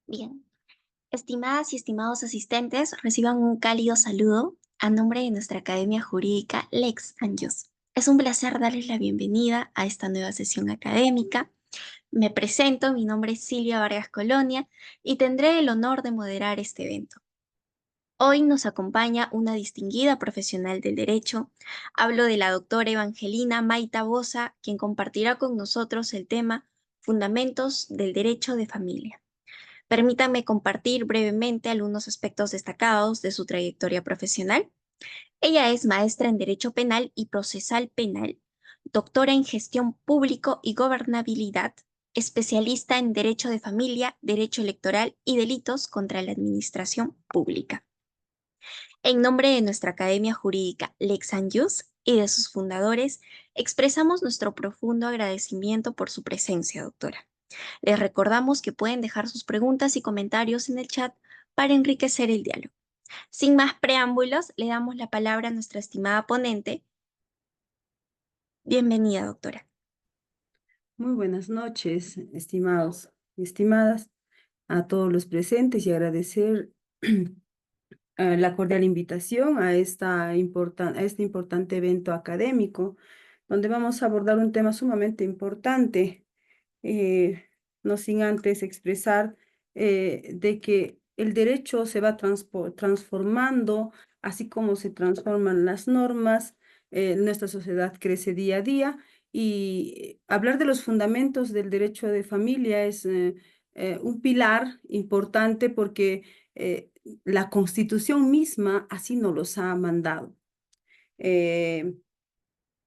Bien, estimadas y estimados asistentes, reciban un cálido saludo a nombre de nuestra Academia Jurídica Lex Anjos. Es un placer darles la bienvenida a esta nueva sesión académica. Me presento, mi nombre es Silvia Vargas Colonia y tendré el honor de moderar este evento. Hoy nos acompaña una distinguida profesional del derecho. Hablo de la doctora Evangelina Maita Boza, quien compartirá con nosotros el tema Fundamentos del Derecho de Familia. Permítanme compartir brevemente algunos aspectos destacados de su trayectoria profesional. Ella es maestra en Derecho Penal y Procesal Penal, doctora en Gestión Público y Gobernabilidad, especialista en Derecho de Familia, Derecho Electoral y Delitos contra la Administración Pública. En nombre de nuestra Academia Jurídica Lex Anjus y de sus fundadores, expresamos nuestro profundo agradecimiento por su presencia, doctora. Les recordamos que pueden dejar sus preguntas y comentarios en el chat para enriquecer el diálogo. Sin más preámbulos, le damos la palabra a nuestra estimada ponente. Bienvenida, doctora. Muy buenas noches, estimados y estimadas, a todos los presentes y agradecer la cordial invitación a este importante evento académico, donde vamos a abordar un tema sumamente importante, no sin antes expresar de que el derecho se va transformando, así como se transforman las normas, nuestra sociedad crece día a día y hablar de los fundamentos del derecho de familia es un pilar importante porque la Constitución misma así nos los ha mandado. Eh,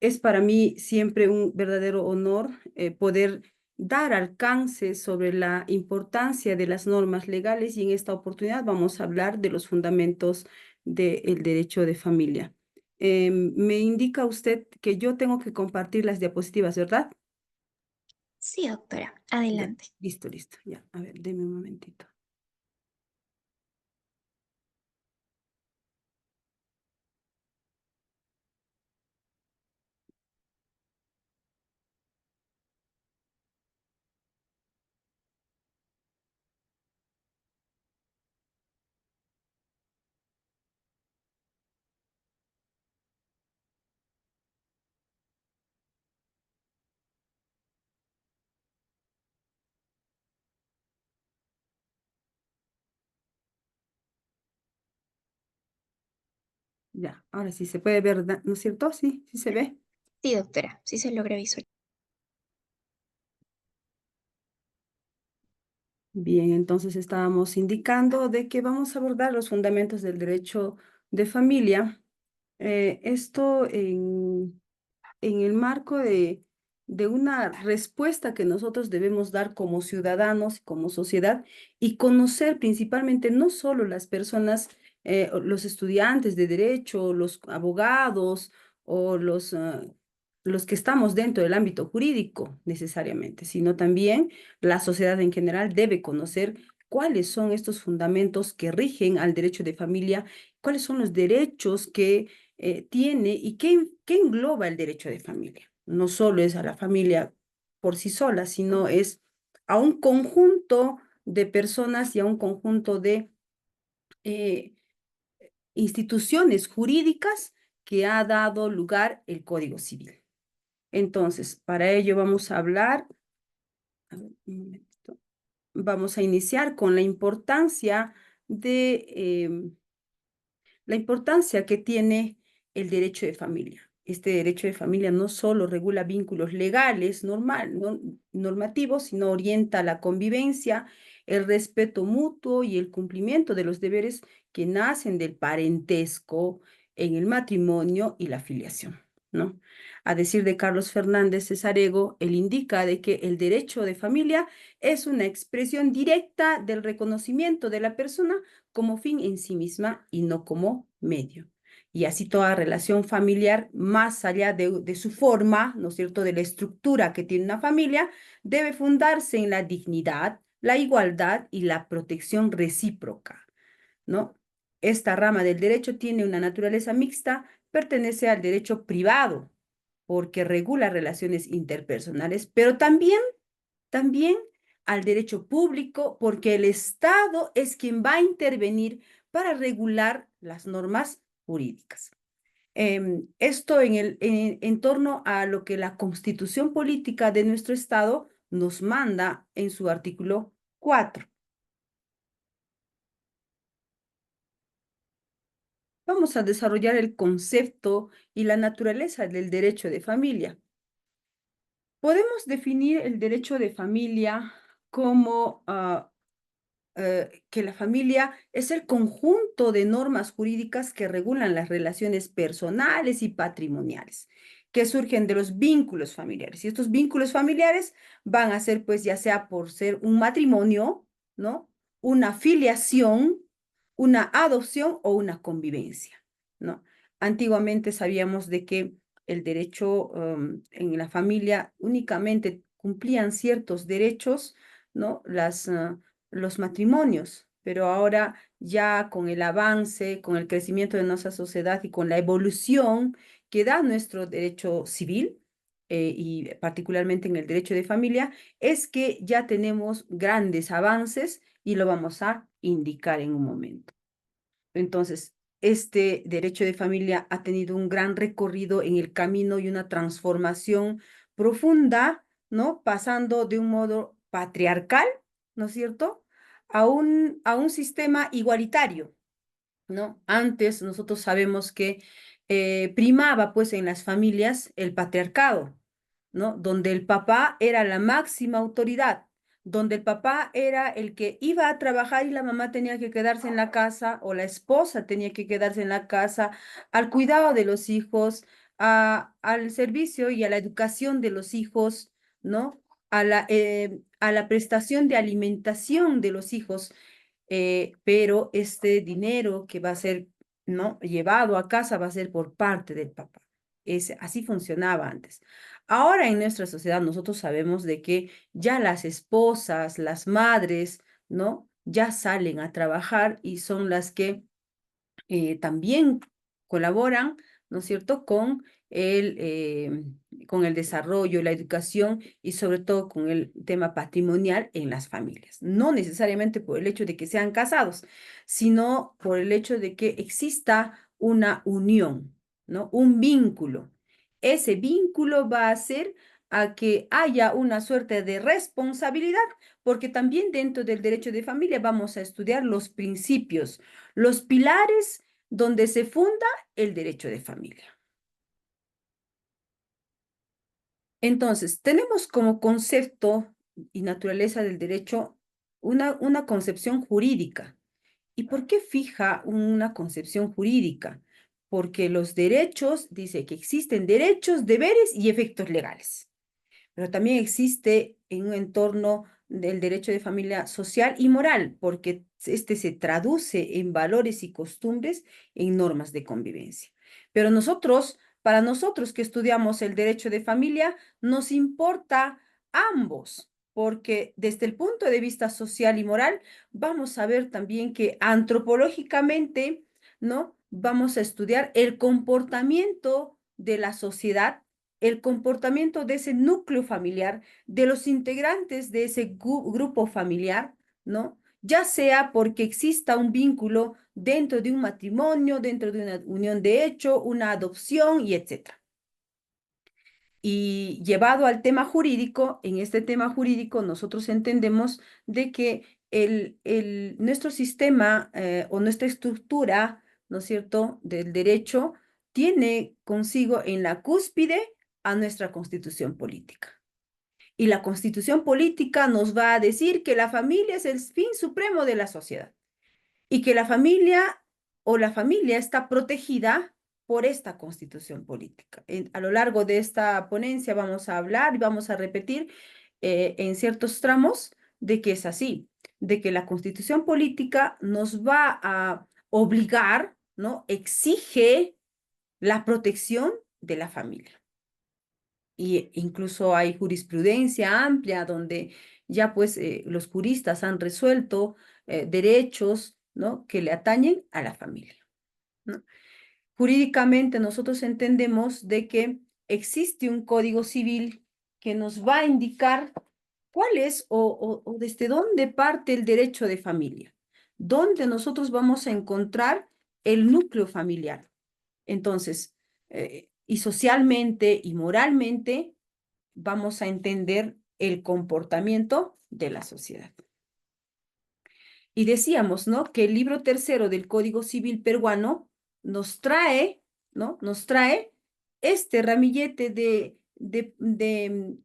es para mí siempre un verdadero honor poder dar alcance sobre la importancia de las normas legales y en esta oportunidad vamos a hablar de los fundamentos del derecho de familia. Me indica usted que yo tengo que compartir las diapositivas, ¿verdad? Sí, doctora, Ya, adelante. listo, listo. Ya, a ver, deme un momentito. Ya, ahora sí se puede ver, ¿no es cierto? Sí, sí se ve. Sí, doctora, sí se logra visualizar. Bien, entonces estábamos indicando de que vamos a abordar los fundamentos del derecho de familia. Esto en el marco de una respuesta que nosotros debemos dar como ciudadanos y como sociedad y conocer principalmente no solo las personas, los estudiantes de derecho, los abogados o los que estamos dentro del ámbito jurídico necesariamente, sino también la sociedad en general debe conocer cuáles son estos fundamentos que rigen al derecho de familia, cuáles son los derechos que tiene y qué engloba el derecho de familia. No solo es a la familia por sí sola, sino es a un conjunto de personas y a un conjunto de eh, instituciones jurídicas que ha dado lugar el Código Civil. Entonces, para ello vamos a hablar, a ver, un momentito. Vamos a iniciar con la importancia que tiene el derecho de familia. Este derecho de familia no solo regula vínculos legales normativos, sino orienta la convivencia, el respeto mutuo y el cumplimiento de los deberes que nacen del parentesco en el matrimonio y la filiación, ¿no? A decir de Carlos Fernández Cesarego, él indica de que el derecho de familia es una expresión directa del reconocimiento de la persona como fin en sí misma y no como medio. Y así toda relación familiar, más allá de su forma, ¿no es cierto?, de la estructura que tiene una familia, debe fundarse en la dignidad, la igualdad y la protección recíproca, ¿no? Esta rama del derecho tiene una naturaleza mixta, pertenece al derecho privado, porque regula relaciones interpersonales, pero también al derecho público porque el Estado es quien va a intervenir para regular las normas jurídicas. Esto en torno a lo que la Constitución Política de nuestro Estado nos manda en su artículo 4. Vamos a desarrollar el concepto y la naturaleza del derecho de familia. Podemos definir el derecho de familia como que la familia es el conjunto de normas jurídicas que regulan las relaciones personales y patrimoniales que surgen de los vínculos familiares. Y estos vínculos familiares van a ser, pues, ya sea por ser un matrimonio, ¿no? Una filiación, una adopción o una convivencia, ¿no? Antiguamente sabíamos de que el derecho en la familia únicamente cumplían ciertos derechos, ¿no? Los matrimonios, pero ahora ya con el avance, con el crecimiento de nuestra sociedad y con la evolución que da nuestro derecho civil, y particularmente en el derecho de familia, es que ya tenemos grandes avances y lo vamos a indicar en un momento. Entonces, este derecho de familia ha tenido un gran recorrido en el camino y una transformación profunda, ¿no? Pasando de un modo patriarcal, ¿no es cierto?, a un sistema igualitario, ¿no? Antes nosotros sabemos que primaba pues en las familias el patriarcado, ¿no? Donde el papá era la máxima autoridad, donde el papá era el que iba a trabajar y la mamá tenía que quedarse en la casa o la esposa tenía que quedarse en la casa al cuidado de los hijos, al servicio y a la educación de los hijos, ¿no? A la prestación de alimentación de los hijos, pero este dinero que va a ser, ¿no?, llevado a casa va a ser por parte del papá. Así funcionaba antes. Ahora en nuestra sociedad nosotros sabemos de que ya las esposas, las madres, ¿no?, ya salen a trabajar y son las que también colaboran, ¿no es cierto?, con el desarrollo, la educación y sobre todo con el tema patrimonial en las familias. No necesariamente por el hecho de que sean casados, sino por el hecho de que exista una unión, ¿no? Un vínculo. Ese vínculo va a hacer a que haya una suerte de responsabilidad, porque también dentro del derecho de familia vamos a estudiar los principios, los pilares donde se funda el derecho de familia. Entonces, tenemos como concepto y naturaleza del derecho una concepción jurídica. ¿Y por qué fija una concepción jurídica? Porque los derechos, dice que existen derechos, deberes y efectos legales, pero también existe en un entorno del derecho de familia social y moral, porque este se traduce en valores y costumbres, en normas de convivencia. Pero nosotros, para nosotros que estudiamos el derecho de familia, nos importa ambos, porque desde el punto de vista social y moral, vamos a ver también que antropológicamente, ¿no?, vamos a estudiar el comportamiento de la sociedad, el comportamiento de ese núcleo familiar, de los integrantes de ese grupo familiar, ¿no? Ya sea porque exista un vínculo dentro de un matrimonio, dentro de una unión de hecho, una adopción y etcétera. Y llevado al tema jurídico, en este tema jurídico nosotros entendemos de que nuestro sistema o nuestra estructura, ¿no es cierto?, del derecho tiene consigo en la cúspide a nuestra constitución política. Y la constitución política nos va a decir que la familia es el fin supremo de la sociedad y que la familia o la familia está protegida por esta constitución política. A lo largo de esta ponencia vamos a hablar y vamos a repetir en ciertos tramos de que es así, de que la constitución política nos va a obligar, ¿no? Exige la protección de la familia. Y incluso hay jurisprudencia amplia donde ya pues los juristas han resuelto derechos, ¿no?, que le atañen a la familia, ¿no? Jurídicamente nosotros entendemos de que existe un código civil que nos va a indicar ¿cuál es o desde dónde parte el derecho de familia? ¿Dónde nosotros vamos a encontrar el núcleo familiar? Entonces, y socialmente y moralmente vamos a entender el comportamiento de la sociedad. Y decíamos, ¿no? Que el libro tercero del Código Civil peruano nos trae, ¿no? Nos trae este ramillete de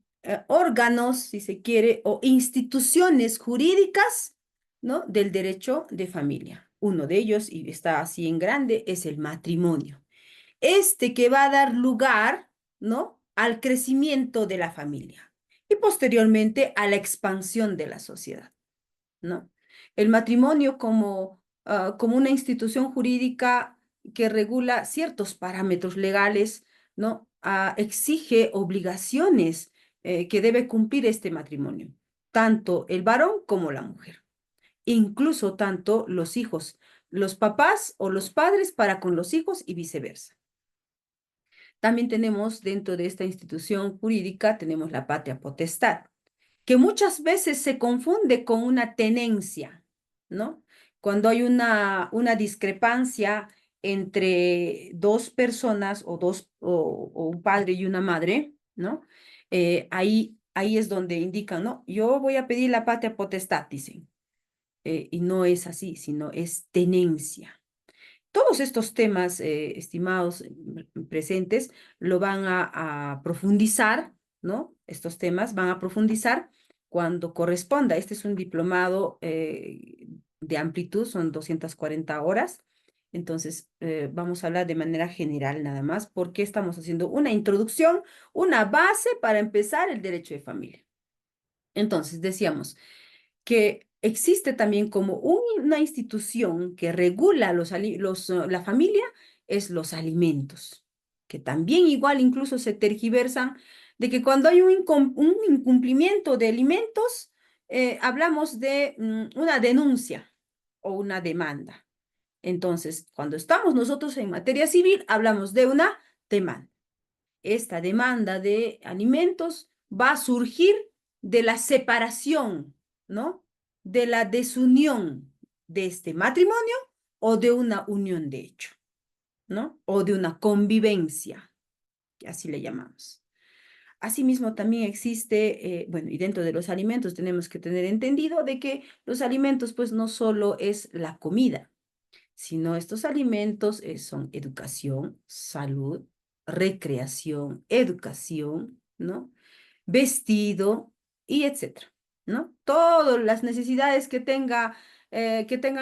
órganos, si se quiere, o instituciones jurídicas, ¿no? Del derecho de familia. Uno de ellos, y está así en grande, es el matrimonio. Este que va a dar lugar, ¿no? Al crecimiento de la familia y posteriormente a la expansión de la sociedad. ¿No? El matrimonio como una institución jurídica que regula ciertos parámetros legales, ¿no? Exige obligaciones que debe cumplir este matrimonio, tanto el varón como la mujer, incluso tanto los hijos, los papás o los padres para con los hijos y viceversa. También tenemos dentro de esta institución jurídica, tenemos la patria potestad que muchas veces se confunde con una tenencia, ¿no? Cuando hay una discrepancia entre dos personas o un padre y una madre, ¿no? Ahí es donde indican, ¿no? Yo voy a pedir la patria potestad, dicen. Y no es así, sino es tenencia. Todos estos temas, estimados presentes, lo van a profundizar, ¿no? Estos temas van a profundizar cuando corresponda. Este es un diplomado de amplitud, son 240 horas. Entonces, vamos a hablar de manera general nada más, porque estamos haciendo una introducción, una base para empezar el derecho de familia. Entonces, decíamos, que existe también como una institución que regula la familia, es los alimentos, que también igual incluso se tergiversan de que cuando hay un incumplimiento de alimentos, hablamos de una denuncia o una demanda. Entonces, cuando estamos nosotros en materia civil, hablamos de una demanda. Esta demanda de alimentos va a surgir de la separación, ¿no? De la desunión de este matrimonio o de una unión de hecho, ¿no? O de una convivencia, que así le llamamos. Asimismo, también existe, bueno, y dentro de los alimentos tenemos que tener entendido de que los alimentos, pues, no solo es la comida, sino estos alimentos son educación, salud, recreación, educación, ¿no? Vestido y etcétera, ¿no? Todas las necesidades que tengan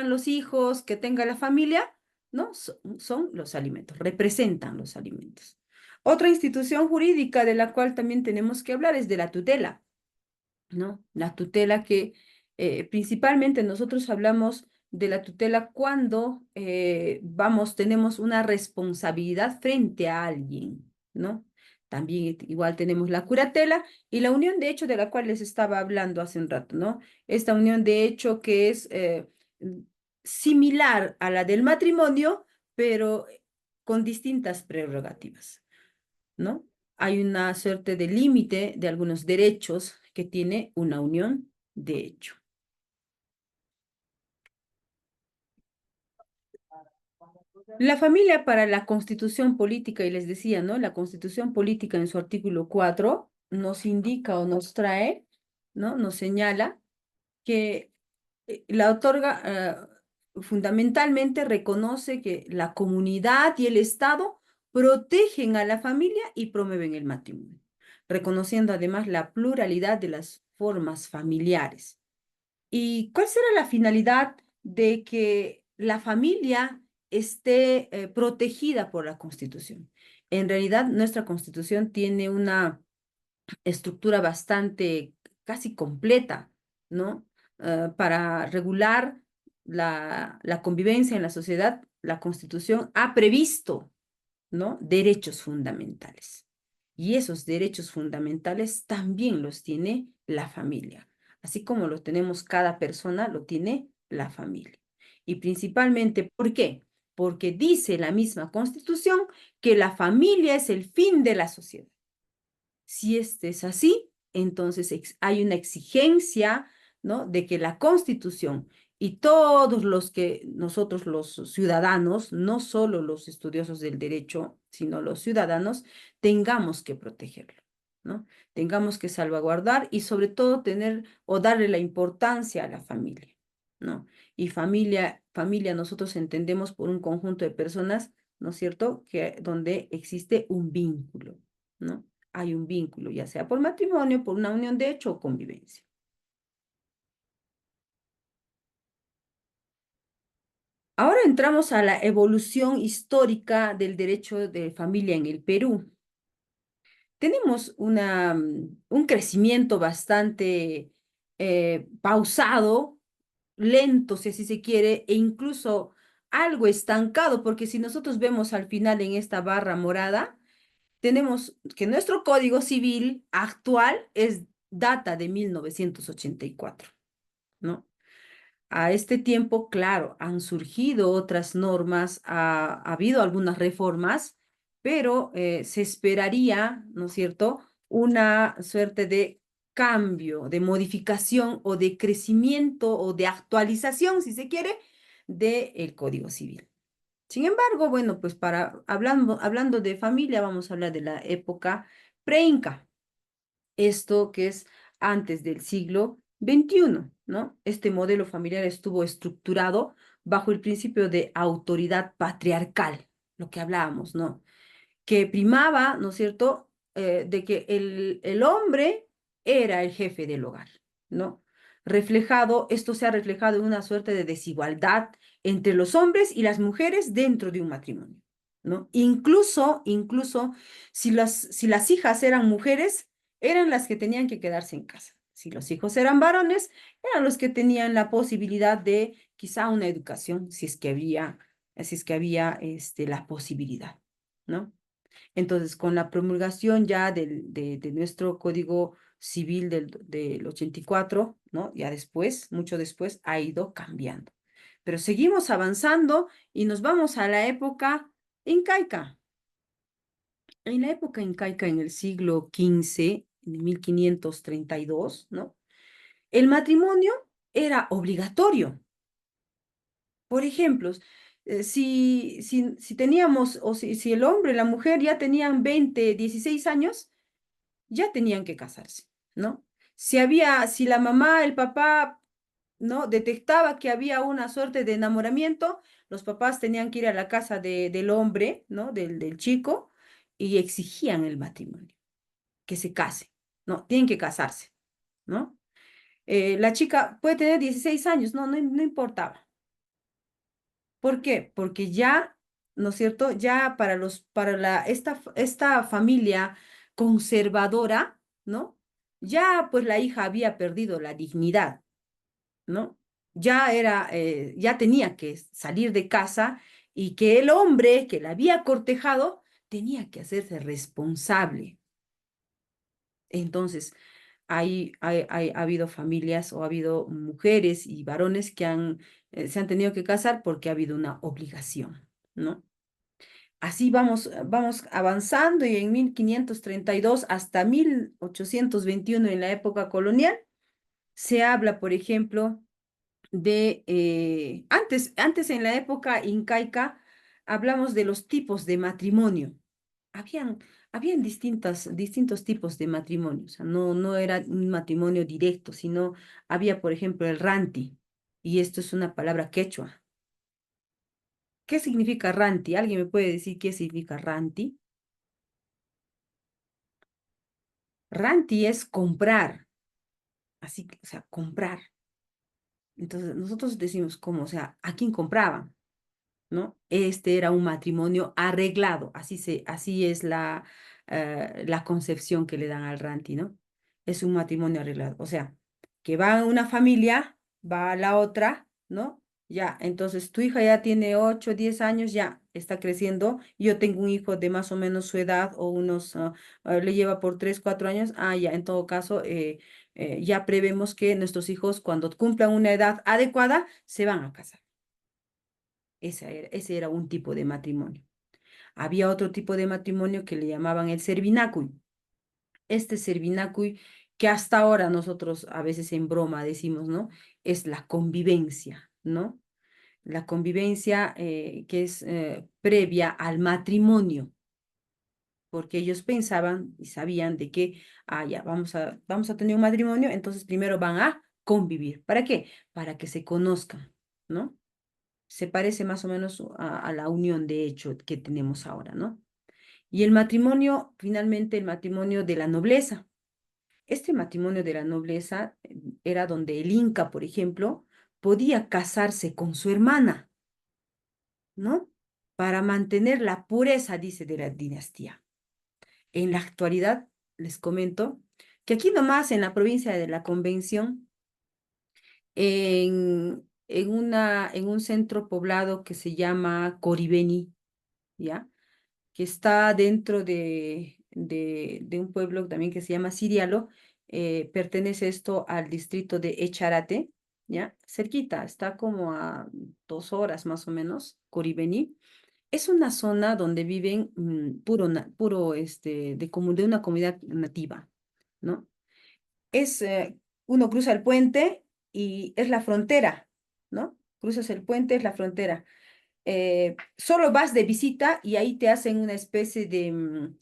los hijos, que tenga la familia, ¿no? Son los alimentos, representan los alimentos. Otra institución jurídica de la cual también tenemos que hablar es de la tutela, ¿no? La tutela que principalmente nosotros hablamos de la tutela cuando tenemos una responsabilidad frente a alguien, ¿no? También igual tenemos la curatela y la unión de hecho de la cual les estaba hablando hace un rato, ¿no? Esta unión de hecho que es similar a la del matrimonio, pero con distintas prerrogativas, ¿no? Hay una suerte de límite de algunos derechos que tiene una unión de hecho. La familia para la constitución política, y les decía, ¿no? La constitución política en su artículo 4 nos indica o nos trae, ¿no? Nos señala que la otorga, fundamentalmente reconoce que la comunidad y el Estado protegen a la familia y promueven el matrimonio, reconociendo además la pluralidad de las formas familiares. ¿Y cuál será la finalidad de que la familia esté protegida por la Constitución? En realidad, nuestra Constitución tiene una estructura bastante, casi completa, ¿no? Para regular la convivencia en la sociedad, la Constitución ha previsto, ¿no? Derechos fundamentales. Y esos derechos fundamentales también los tiene la familia. Así como los tenemos cada persona, lo tiene la familia. Y principalmente, ¿por qué? Porque dice la misma Constitución que la familia es el fin de la sociedad. Si este es así, entonces hay una exigencia, ¿no? De que la Constitución y todos los que nosotros los ciudadanos, no solo los estudiosos del derecho, sino los ciudadanos, tengamos que protegerlo, ¿no? Tengamos que salvaguardar y sobre todo tener o darle la importancia a la familia, ¿no? Y familia nosotros entendemos por un conjunto de personas, ¿no es cierto? Que donde existe un vínculo, ¿no? Hay un vínculo, ya sea por matrimonio, por una unión de hecho o convivencia. Ahora entramos a la evolución histórica del derecho de familia en el Perú. Tenemos un crecimiento bastante pausado, lento, si así se quiere, e incluso algo estancado, porque si nosotros vemos al final en esta barra morada, tenemos que nuestro Código Civil actual data de 1984, ¿no? A este tiempo, claro, han surgido otras normas, ha habido algunas reformas, pero se esperaría, ¿no es cierto?, una suerte de cambio, de modificación o de crecimiento o de actualización, si se quiere, del Código Civil. Sin embargo, bueno, pues hablando de familia, vamos a hablar de la época preinca, esto que es antes del siglo XXI, ¿no? Este modelo familiar estuvo estructurado bajo el principio de autoridad patriarcal, lo que hablábamos, ¿no? Que primaba, ¿no es cierto?, de que el hombre era el jefe del hogar, ¿no? Esto se ha reflejado en una suerte de desigualdad entre los hombres y las mujeres dentro de un matrimonio, ¿no? Incluso si las hijas eran mujeres, eran las que tenían que quedarse en casa. Si los hijos eran varones, eran los que tenían la posibilidad de quizá una educación, si es que había la posibilidad, ¿no? Entonces, con la promulgación ya de nuestro Código Civil del 84, ¿no? Ya después, mucho después, ha ido cambiando. Pero seguimos avanzando y nos vamos a la época incaica. En la época incaica, en el siglo XV, en 1532, ¿no? El matrimonio era obligatorio. Por ejemplo, si teníamos, o si el hombre y la mujer ya tenían 20, 16 años, ya tenían que casarse, ¿no? Si la mamá, el papá, ¿no? Detectaba que había una suerte de enamoramiento, los papás tenían que ir a la casa del hombre, ¿no? Del chico, y exigían el matrimonio, que se case, ¿no? Tienen que casarse, ¿no? La chica puede tener 16 años, no importaba. ¿Por qué? Porque ya, ¿no es cierto? Ya esta familia conservadora, ¿no? Ya pues la hija había perdido la dignidad, ¿no? Ya tenía que salir de casa y que el hombre que la había cortejado tenía que hacerse responsable. Entonces, ha habido familias o ha habido mujeres y varones que se han tenido que casar porque ha habido una obligación, ¿no? Así vamos avanzando y en 1532 hasta 1821 en la época colonial se habla, por ejemplo, antes en la época incaica hablamos de los tipos de matrimonio. Habían, habían distintos tipos de matrimonio, o sea, no era un matrimonio directo, sino había, por ejemplo, el ranti, y esto es una palabra quechua. ¿Qué significa ranti? ¿Alguien me puede decir qué significa ranti? Ranti es comprar, así que, o sea, comprar. Entonces, nosotros decimos, ¿cómo? O sea, ¿a quién compraban? ¿No? Este era un matrimonio arreglado, así es la concepción que le dan al ranti, ¿no? Es un matrimonio arreglado, o sea, que va una familia, va a la otra, ¿no? Ya, entonces tu hija ya tiene 8, 10 años, ya está creciendo, yo tengo un hijo de más o menos su edad o le lleva por 3, 4 años, ya, en todo caso, ya prevemos que nuestros hijos cuando cumplan una edad adecuada se van a casar. Ese era un tipo de matrimonio. Había otro tipo de matrimonio que le llamaban el servinacuy. Este servinacuy que hasta ahora nosotros a veces en broma decimos, ¿no? Es la convivencia, ¿no? La convivencia que es previa al matrimonio, porque ellos pensaban y sabían de que, ya, vamos a tener un matrimonio, entonces primero van a convivir. ¿Para qué? Para que se conozcan, ¿no? Se parece más o menos a la unión de hecho que tenemos ahora, ¿no? Y el matrimonio, finalmente el matrimonio de la nobleza. Este matrimonio de la nobleza era donde el Inca, por ejemplo, podía casarse con su hermana, ¿no? Para mantener la pureza, dice, de la dinastía. En la actualidad, les comento que aquí nomás en la provincia de la Convención, en un centro poblado que se llama Coribeni, ¿ya? Que está dentro de un pueblo también que se llama Sirialo, pertenece esto al distrito de Echarate, ¿ya? Cerquita, está como a 2 horas más o menos, Coribeni. Es una zona donde viven puro de una comunidad nativa, ¿no? Es, uno cruza el puente y es la frontera, ¿no? Cruzas el puente, es la frontera. Solo vas de visita y ahí te hacen una especie de,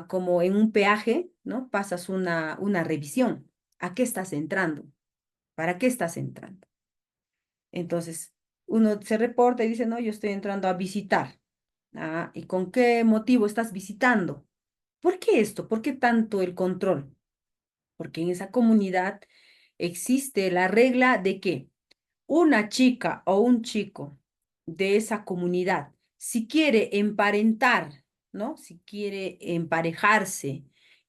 como en un peaje, ¿no? Pasas una revisión. ¿A qué estás entrando? ¿Para qué estás entrando? Entonces, uno se reporta y dice, no, yo estoy entrando a visitar. ¿Y con qué motivo estás visitando? ¿Por qué esto? ¿Por qué tanto el control? Porque en esa comunidad existe la regla de que una chica o un chico de esa comunidad, si quiere emparentar, ¿no? Si quiere emparejarse,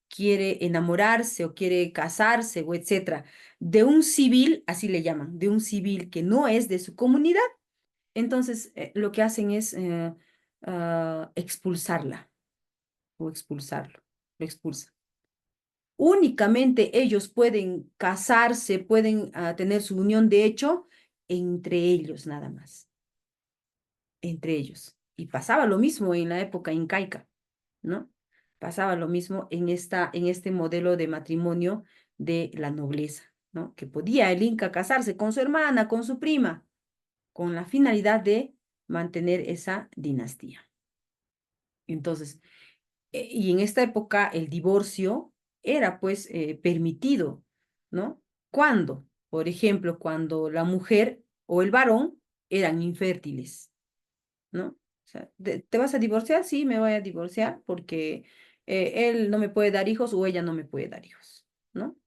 quiere enamorarse o quiere casarse o etcétera, de un civil, así le llaman, de un civil que no es de su comunidad, entonces lo que hacen es expulsarla o expulsarlo, lo expulsan. Únicamente ellos pueden casarse, pueden tener su unión de hecho entre ellos nada más, entre ellos. Y pasaba lo mismo en la época incaica, ¿no? Pasaba lo mismo en este modelo de matrimonio de la nobleza, ¿no? Que podía el inca casarse con su hermana, con su prima, con la finalidad de mantener esa dinastía. Entonces, y en esta época el divorcio era pues permitido, ¿no? ¿Cuándo? Por ejemplo, cuando la mujer o el varón eran infértiles, ¿no? O sea, ¿te vas a divorciar? Sí, me voy a divorciar porque él no me puede dar hijos o ella no me puede dar hijos, ¿no?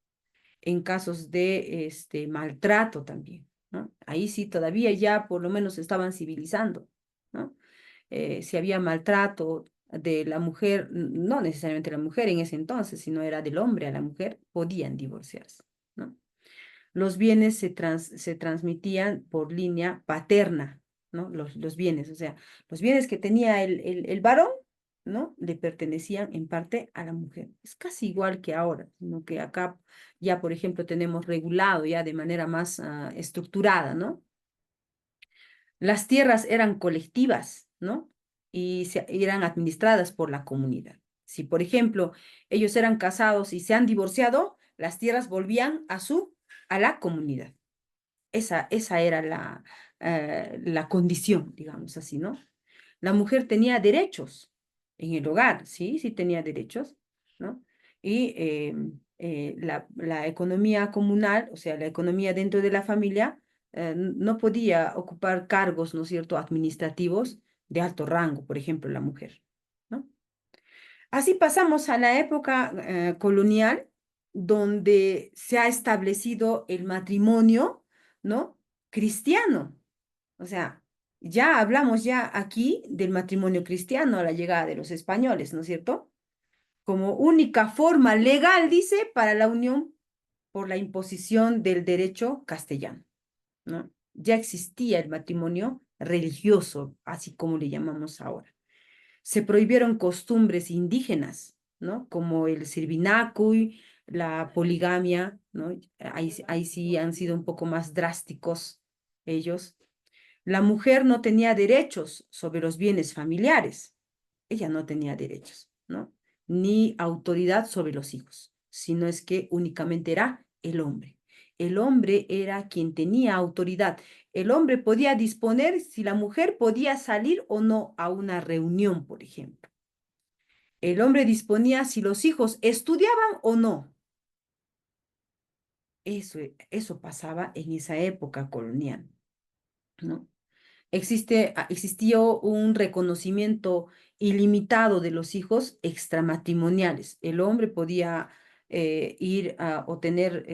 En casos de maltrato también, ¿no? Ahí sí todavía ya por lo menos estaban civilizando, ¿no? Si había maltrato de la mujer, no necesariamente la mujer en ese entonces, sino era del hombre a la mujer, podían divorciarse, ¿no? Los bienes se transmitían por línea paterna, ¿no? Los bienes, o sea, los bienes que tenía el varón, ¿no? Le pertenecían en parte a la mujer. Es casi igual que ahora, sino que acá ya, por ejemplo, tenemos regulado ya de manera más estructurada, ¿no? Las tierras eran colectivas, ¿no? Y eran administradas por la comunidad. Si, por ejemplo, ellos eran casados y se han divorciado, las tierras volvían a la comunidad. Esa era la condición, digamos así, ¿no? La mujer tenía derechos en el hogar, sí, sí tenía derechos, ¿no? Y la economía comunal, o sea, la economía dentro de la familia, no podía ocupar cargos, ¿no es cierto?, administrativos de alto rango, por ejemplo, la mujer, ¿no? Así pasamos a la época colonial, donde se ha establecido el matrimonio, ¿no? Cristiano. O sea, ya hablamos ya aquí del matrimonio cristiano a la llegada de los españoles, ¿no es cierto? Como única forma legal, dice, para la unión por la imposición del derecho castellano, ¿no? Ya existía el matrimonio religioso, así como le llamamos ahora. Se prohibieron costumbres indígenas, ¿no? Como el sirvinacuy, la poligamia, ¿no? Ahí sí han sido un poco más drásticos ellos. La mujer no tenía derechos sobre los bienes familiares. Ella no tenía derechos, ¿no? Ni autoridad sobre los hijos. sino es que únicamente era el hombre. El hombre era quien tenía autoridad. El hombre podía disponer si la mujer podía salir o no a una reunión, por ejemplo. El hombre disponía si los hijos estudiaban o no. Eso pasaba en esa época colonial, ¿no? Existió un reconocimiento ilimitado de los hijos extramatrimoniales. El hombre podía ir o tener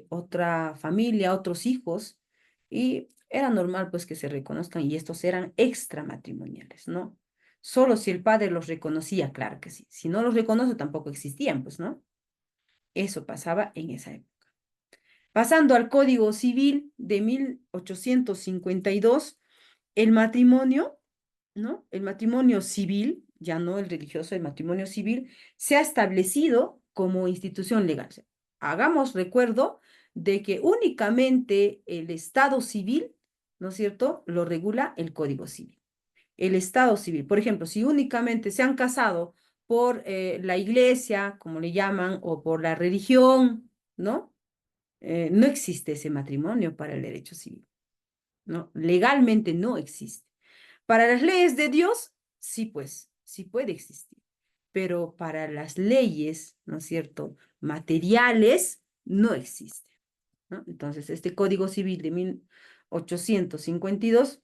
otra familia, otros hijos, y era normal pues que se reconozcan y estos eran extramatrimoniales, ¿no? Solo si el padre los reconocía, claro que sí. Si no los reconoce, tampoco existían, pues, ¿no? Eso pasaba en esa época. Pasando al Código Civil de 1852, el matrimonio, ¿no? El matrimonio civil, ya no el religioso, el matrimonio civil, se ha establecido como institución legal. O sea, hagamos recuerdo de que únicamente el Estado civil, ¿no es cierto?, lo regula el Código Civil. El Estado civil, por ejemplo, si únicamente se han casado por la iglesia, como le llaman, o por la religión, ¿no? No existe ese matrimonio para el derecho civil, ¿no? Legalmente no existe. Para las leyes de Dios, sí, pues, sí puede existir, pero para las leyes, ¿no es cierto?, materiales, no existe, ¿no? Entonces, este Código Civil de 1852,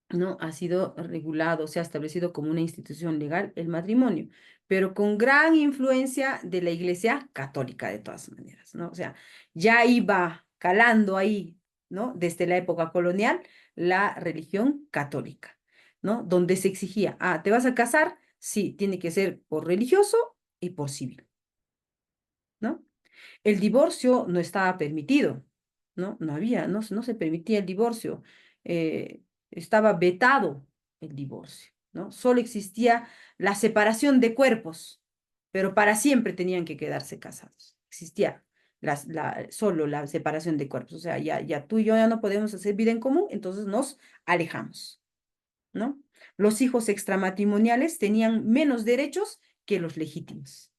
¿no? Ha sido regulado, se ha establecido como una institución legal el matrimonio, pero con gran influencia de la Iglesia Católica de todas maneras, ¿no? O sea, ya iba calando ahí, ¿no? Desde la época colonial, la religión católica, ¿no? Donde se exigía, ¿te vas a casar? Sí, tiene que ser por religioso y por civil, ¿no? El divorcio no estaba permitido, ¿no? No se permitía el divorcio. Estaba vetado el divorcio, ¿no? Solo existía la separación de cuerpos, pero para siempre tenían que quedarse casados. Existía solo la separación de cuerpos. O sea, ya tú y yo ya no podemos hacer vida en común, entonces nos alejamos, ¿no? Los hijos extramatrimoniales tenían menos derechos que los legítimos,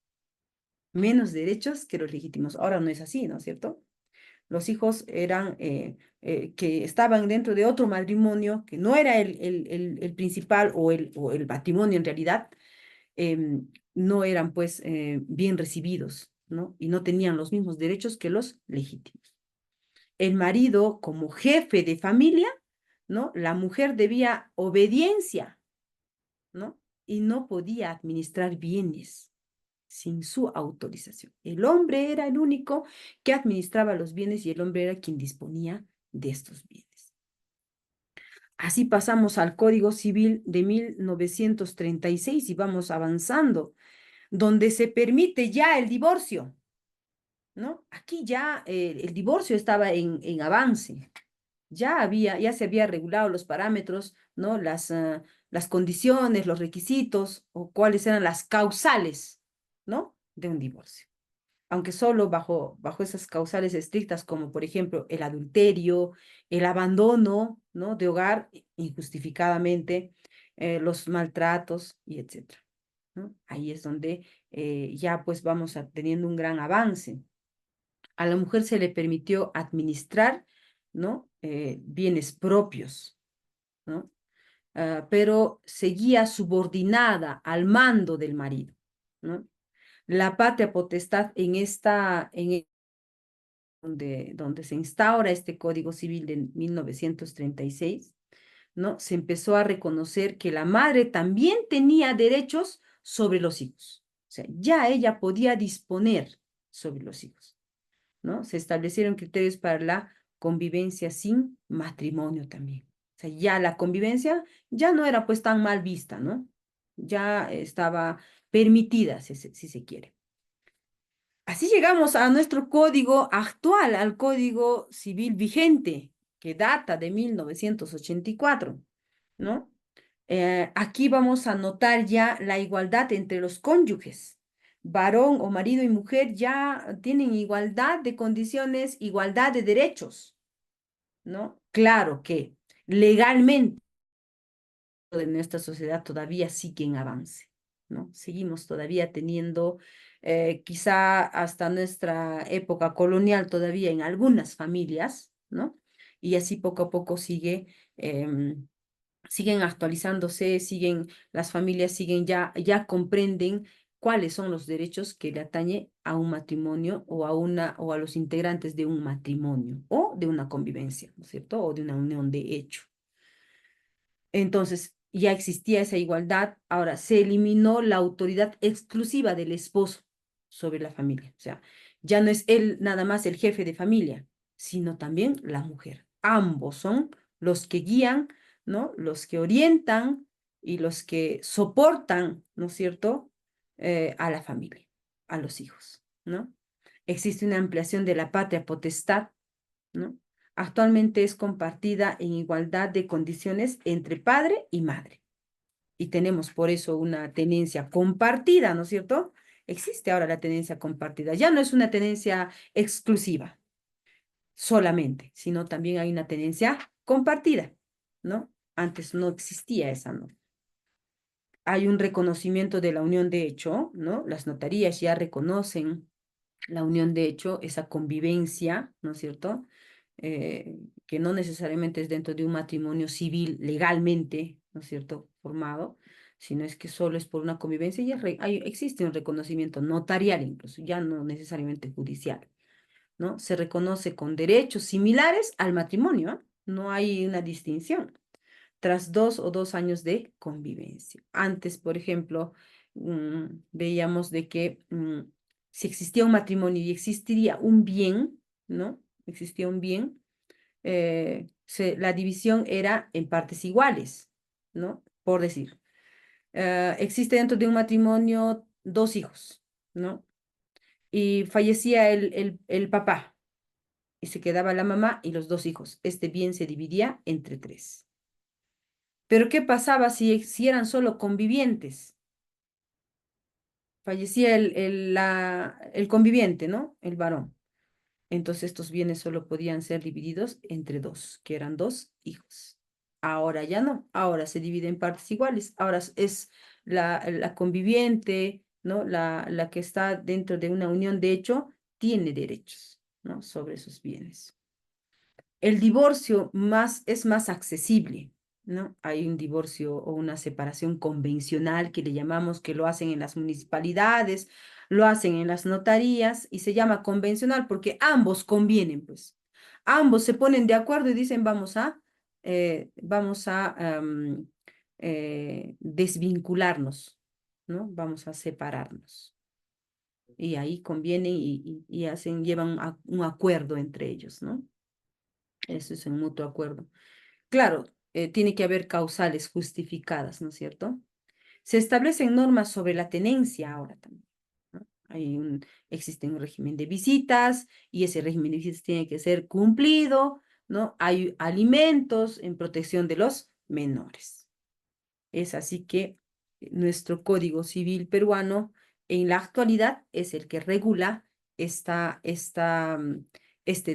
menos derechos que los legítimos. Ahora no es así, ¿no es cierto? Los hijos eran que estaban dentro de otro matrimonio, que no era el principal o el matrimonio en realidad, no eran pues bien recibidos, ¿no? Y no tenían los mismos derechos que los legítimos. El marido como jefe de familia, ¿no? La mujer debía obediencia, ¿no? Y no podía administrar bienes sin su autorización. El hombre era el único que administraba los bienes y el hombre era quien disponía de estos bienes. Así pasamos al Código Civil de 1936 y vamos avanzando, donde se permite ya el divorcio, ¿no? Aquí ya el divorcio estaba en avance. Ya se había regulado los parámetros, ¿no? Las condiciones, los requisitos o cuáles eran las causales, ¿no? De un divorcio. Aunque solo bajo esas causales estrictas, como por ejemplo el adulterio, el abandono, ¿no? De hogar injustificadamente, los maltratos y etcétera, ¿no? Ahí es donde ya pues vamos teniendo un gran avance. A la mujer se le permitió administrar, ¿no? Bienes propios, ¿no? Pero seguía subordinada al mando del marido, ¿no? La patria potestad donde se instaura este Código Civil de 1936, ¿no? Se empezó a reconocer que la madre también tenía derechos sobre los hijos. O sea, ya ella podía disponer sobre los hijos, ¿no? Se establecieron criterios para la convivencia sin matrimonio también. O sea, ya la convivencia ya no era pues tan mal vista, ¿no? Ya estaba permitida, si se quiere. Así llegamos a nuestro código actual, al Código Civil vigente, que data de 1984, ¿no? Aquí vamos a notar ya la igualdad entre los cónyuges. Varón o marido y mujer ya tienen igualdad de condiciones, igualdad de derechos, ¿no? Claro que legalmente de nuestra sociedad todavía sigue en avance, ¿no? Seguimos todavía teniendo quizá hasta nuestra época colonial todavía en algunas familias, ¿no? Y así poco a poco siguen actualizándose, las familias ya comprenden cuáles son los derechos que le atañe a un matrimonio o a los integrantes de un matrimonio o de una convivencia, ¿no es cierto? O de una unión de hecho. Entonces, ya existía esa igualdad, ahora se eliminó la autoridad exclusiva del esposo sobre la familia. O sea, ya no es él nada más el jefe de familia, sino también la mujer. Ambos son los que guían, ¿no? Los que orientan y los que soportan, ¿no es cierto? A la familia, a los hijos, ¿no? Existe una ampliación de la patria potestad, ¿no? Actualmente es compartida en igualdad de condiciones entre padre y madre. Y tenemos por eso una tenencia compartida, ¿no es cierto? Existe ahora la tenencia compartida. Ya no es una tenencia exclusiva solamente, sino también hay una tenencia compartida, ¿no? Antes no existía esa, ¿no? Hay un reconocimiento de la unión de hecho, ¿no? Las notarías ya reconocen la unión de hecho, esa convivencia, ¿no es cierto? Que no necesariamente es dentro de un matrimonio civil legalmente, ¿no es cierto?, formado, sino es que solo es por una convivencia y existe un reconocimiento notarial incluso, ya no necesariamente judicial, ¿no? Se reconoce con derechos similares al matrimonio, ¿eh? No hay una distinción tras 2 o 2 años de convivencia. Antes, por ejemplo, veíamos de que si existía un matrimonio y existiría un bien, ¿no? Existía un bien, la división era en partes iguales, ¿no? Por decir, existe dentro de un matrimonio 2 hijos, ¿no? Y fallecía el papá y se quedaba la mamá y los 2 hijos. Este bien se dividía entre tres. Pero ¿qué pasaba si eran solo convivientes? Fallecía el conviviente, ¿no? El varón. Entonces estos bienes solo podían ser divididos entre dos, que eran 2 hijos. Ahora ya no, ahora se divide en partes iguales. Ahora es la conviviente, ¿no? La que está dentro de una unión de hecho, tiene derechos, ¿no? Sobre esos bienes. El divorcio es más accesible, ¿no? Hay un divorcio o una separación convencional que le llamamos, que lo hacen en las municipalidades, lo hacen en las notarías y se llama convencional porque ambos convienen, pues. Ambos se ponen de acuerdo y dicen vamos a desvincularnos, ¿no? Vamos a separarnos. Y ahí convienen y llevan un acuerdo entre ellos, ¿no? Eso es un mutuo acuerdo. Claro, tiene que haber causales justificadas, ¿no es cierto? Se establecen normas sobre la tenencia ahora también, ¿no? Existe un régimen de visitas y ese régimen de visitas tiene que ser cumplido, ¿no? Hay alimentos en protección de los menores. Es así que nuestro Código Civil peruano en la actualidad es el que regula este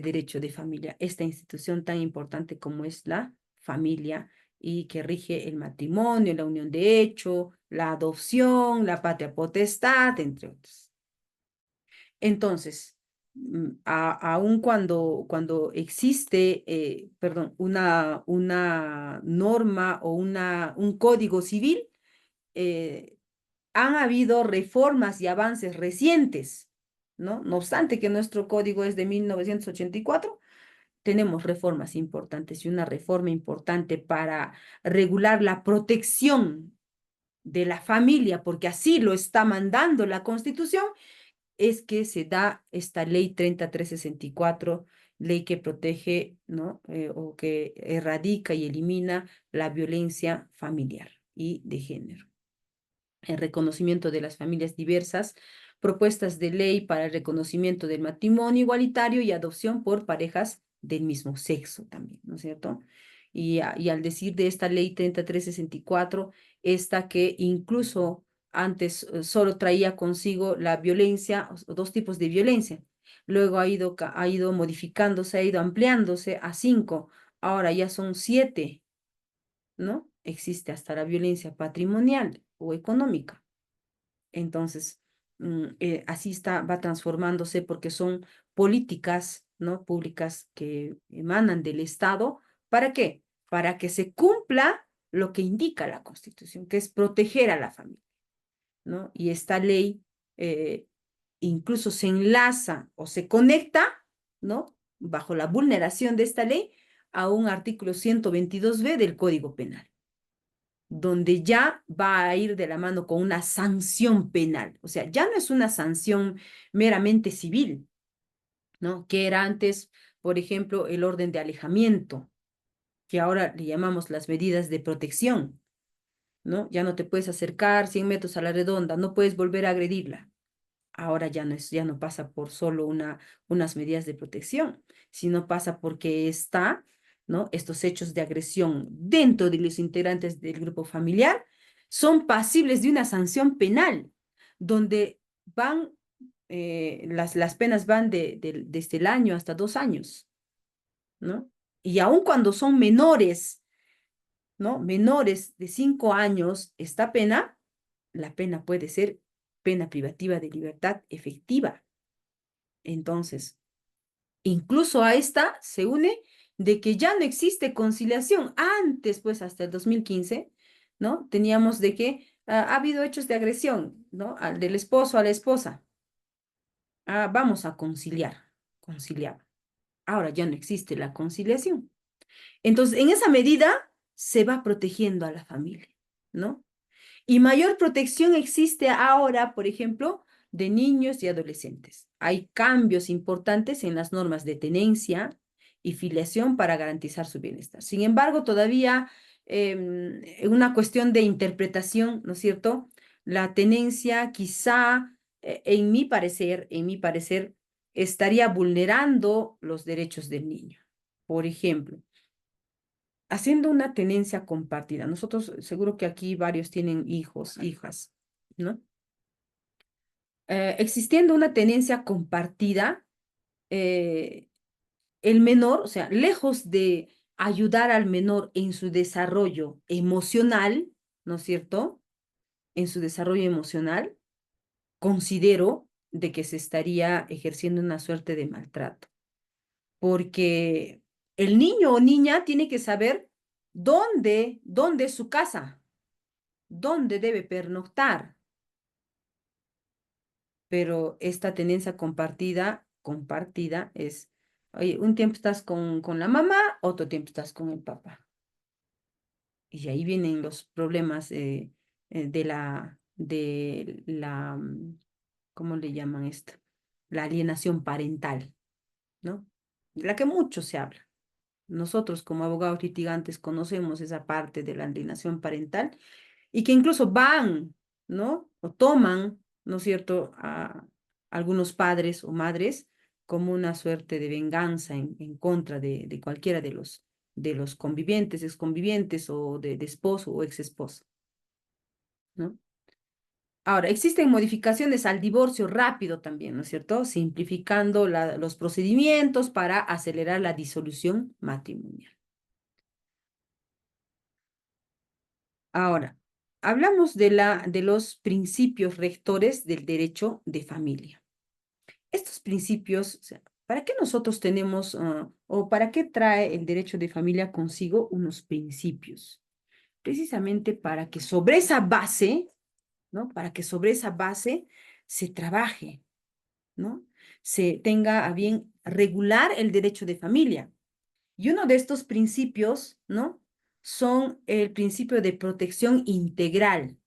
derecho de familia, esta institución tan importante como es la familia y que rige el matrimonio, la unión de hecho, la adopción, la patria potestad, entre otros. Entonces, aun cuando existe, perdón, una norma o un código civil, eh, han habido reformas y avances recientes, ¿no? No obstante que nuestro código es de 1984, tenemos reformas importantes y una reforma importante para regular la protección de la familia, porque así lo está mandando la Constitución, es que se da esta ley 3364, ley que protege, ¿no? O que erradica y elimina la violencia familiar y de género. El reconocimiento de las familias diversas, propuestas de ley para el reconocimiento del matrimonio igualitario y adopción por parejas del mismo sexo también, ¿no es cierto? Y al decir de esta ley 3364, esta que incluso antes solo traía consigo la violencia, o 2 tipos de violencia, luego ha ido modificándose, ha ido ampliándose a 5, ahora ya son 7, ¿no? Existe hasta la violencia patrimonial o económica. Entonces, así está, va transformándose porque son políticas, ¿no? Públicas que emanan del Estado. ¿Para qué? Para que se cumpla lo que indica la Constitución, que es proteger a la familia, ¿no? Y esta ley eh, incluso se enlaza o se conecta, ¿no? Bajo la vulneración de esta ley a un artículo 122b del Código Penal, donde ya va a ir de la mano con una sanción penal. O sea, ya no es una sanción meramente civil, ¿no? Que era antes, por ejemplo, el orden de alejamiento, que ahora le llamamos las medidas de protección, ¿no? Ya no te puedes acercar 100 metros a la redonda, no puedes volver a agredirla. Ahora ya no es, ya no pasa por solo unas medidas de protección, sino pasa porque está, ¿no? Estos hechos de agresión dentro de los integrantes del grupo familiar son pasibles de una sanción penal, donde van, las penas van desde el año hasta 2 años, ¿no? Y aun cuando son menores, ¿no? Menores de 5 años, esta pena, la pena puede ser pena privativa de libertad efectiva. Entonces, incluso a esta se une de que ya no existe conciliación. Antes, pues hasta el 2015, ¿no? Teníamos de que ha habido hechos de agresión, ¿no? Al del esposo a la esposa. Vamos a conciliar. Ahora ya no existe la conciliación. Entonces, en esa medida se va protegiendo a la familia, ¿no? Y mayor protección existe ahora, por ejemplo, de niños y adolescentes. Hay cambios importantes en las normas de tenencia y filiación para garantizar su bienestar. Sin embargo, todavía una cuestión de interpretación, ¿no es cierto? La tenencia quizá, en mi parecer, estaría vulnerando los derechos del niño. Por ejemplo, haciendo una tenencia compartida. Nosotros seguro que aquí varios tienen hijos, hijas, ¿no? Existiendo una tenencia compartida, eh, el menor, o sea, lejos de ayudar al menor en su desarrollo emocional, ¿no es cierto? En su desarrollo emocional, considero de que se estaría ejerciendo una suerte de maltrato, porque el niño o niña tiene que saber dónde es su casa, dónde debe pernoctar, pero esta tenencia compartida es, oye, un tiempo estás con la mamá, otro tiempo estás con el papá. Y ahí vienen los problemas ¿cómo le llaman esto? La alienación parental, ¿no? De la que mucho se habla. Nosotros como abogados litigantes conocemos esa parte de la alienación parental y que incluso van, ¿no? O toman, ¿no es cierto?, a algunos padres o madres como una suerte de venganza en contra de cualquiera de los convivientes, exconvivientes o de esposo o exesposo, ¿no? Ahora, existen modificaciones al divorcio rápido también, ¿no es cierto? Simplificando los procedimientos para acelerar la disolución matrimonial. Ahora, hablamos de los principios rectores del derecho de familia. Estos principios, o sea, ¿para qué nosotros tenemos o para qué trae el derecho de familia consigo unos principios? Precisamente para que sobre esa base, ¿no? Para que sobre esa base se trabaje, ¿no? Se tenga a bien regular el derecho de familia. Y uno de estos principios, ¿no? Son el principio de protección integral.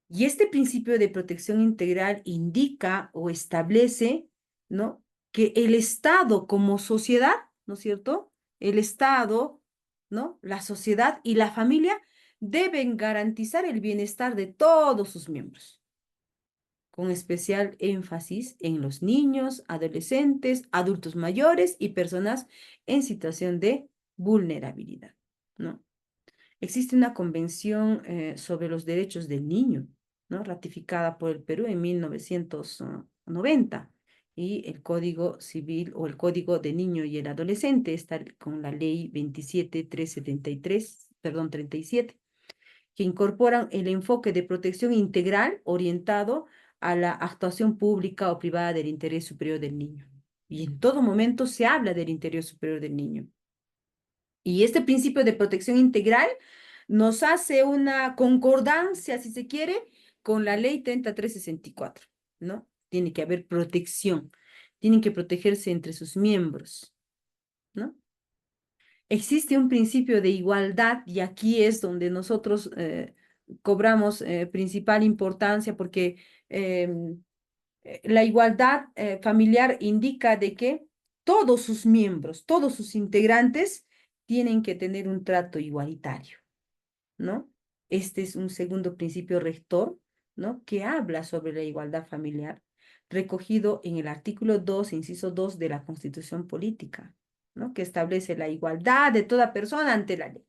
Y este principio de protección integral indica o establece, ¿no? Que el Estado como sociedad, ¿no es cierto? El Estado, ¿no? La sociedad y la familia deben garantizar el bienestar de todos sus miembros, con especial énfasis en los niños, adolescentes, adultos mayores y personas en situación de vulnerabilidad, ¿no? Existe una convención sobre los derechos del niño, ¿no? Ratificada por el Perú en 1990. Y el Código Civil o el Código de Niño y el Adolescente está con la ley 27373, perdón, 37, que incorporan el enfoque de protección integral orientado a la actuación pública o privada del interés superior del niño. Y en todo momento se habla del interés superior del niño. Y este principio de protección integral nos hace una concordancia, si se quiere, con la ley 3364, ¿no? Tiene que haber protección, tienen que protegerse entre sus miembros, ¿no? Existe un principio de igualdad y aquí es donde nosotros cobramos principal importancia porque la igualdad familiar indica de que todos sus miembros, todos sus integrantes tienen que tener un trato igualitario, ¿no? Este es un segundo principio rector, ¿no? Que habla sobre la igualdad familiar, recogido en el artículo 2, inciso 2 de la Constitución Política, ¿no? Que establece la igualdad de toda persona ante la ley.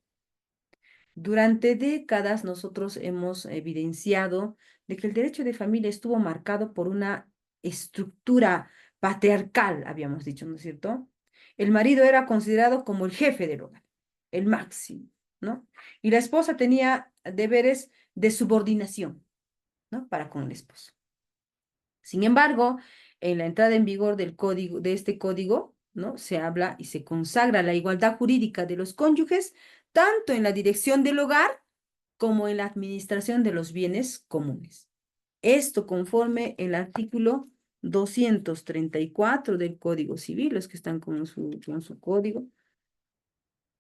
Durante décadas nosotros hemos evidenciado de que el derecho de familia estuvo marcado por una estructura patriarcal, habíamos dicho, ¿no es cierto? El marido era considerado como el jefe del hogar, el máximo, ¿no? Y la esposa tenía deberes de subordinación, ¿no? Para con el esposo. Sin embargo, en la entrada en vigor del código, de este código, ¿no? Se habla y se consagra la igualdad jurídica de los cónyuges, tanto en la dirección del hogar como en la administración de los bienes comunes. Esto conforme el artículo 234 del Código Civil, los que están con su código.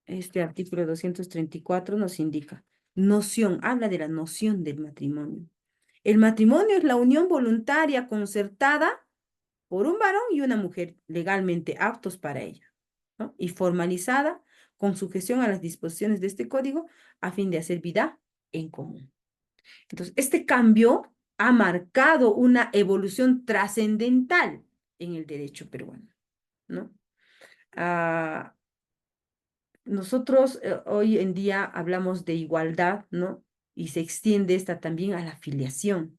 Este artículo 234 nos indica noción, habla de la noción del matrimonio. El matrimonio es la unión voluntaria concertada por un varón y una mujer legalmente aptos para ello, ¿no? Y formalizada con sujeción a las disposiciones de este código a fin de hacer vida en común. Entonces, este cambio ha marcado una evolución trascendental en el derecho peruano, ¿no? Ah, nosotros hoy en día hablamos de igualdad, ¿no? Y se extiende esta también a la filiación.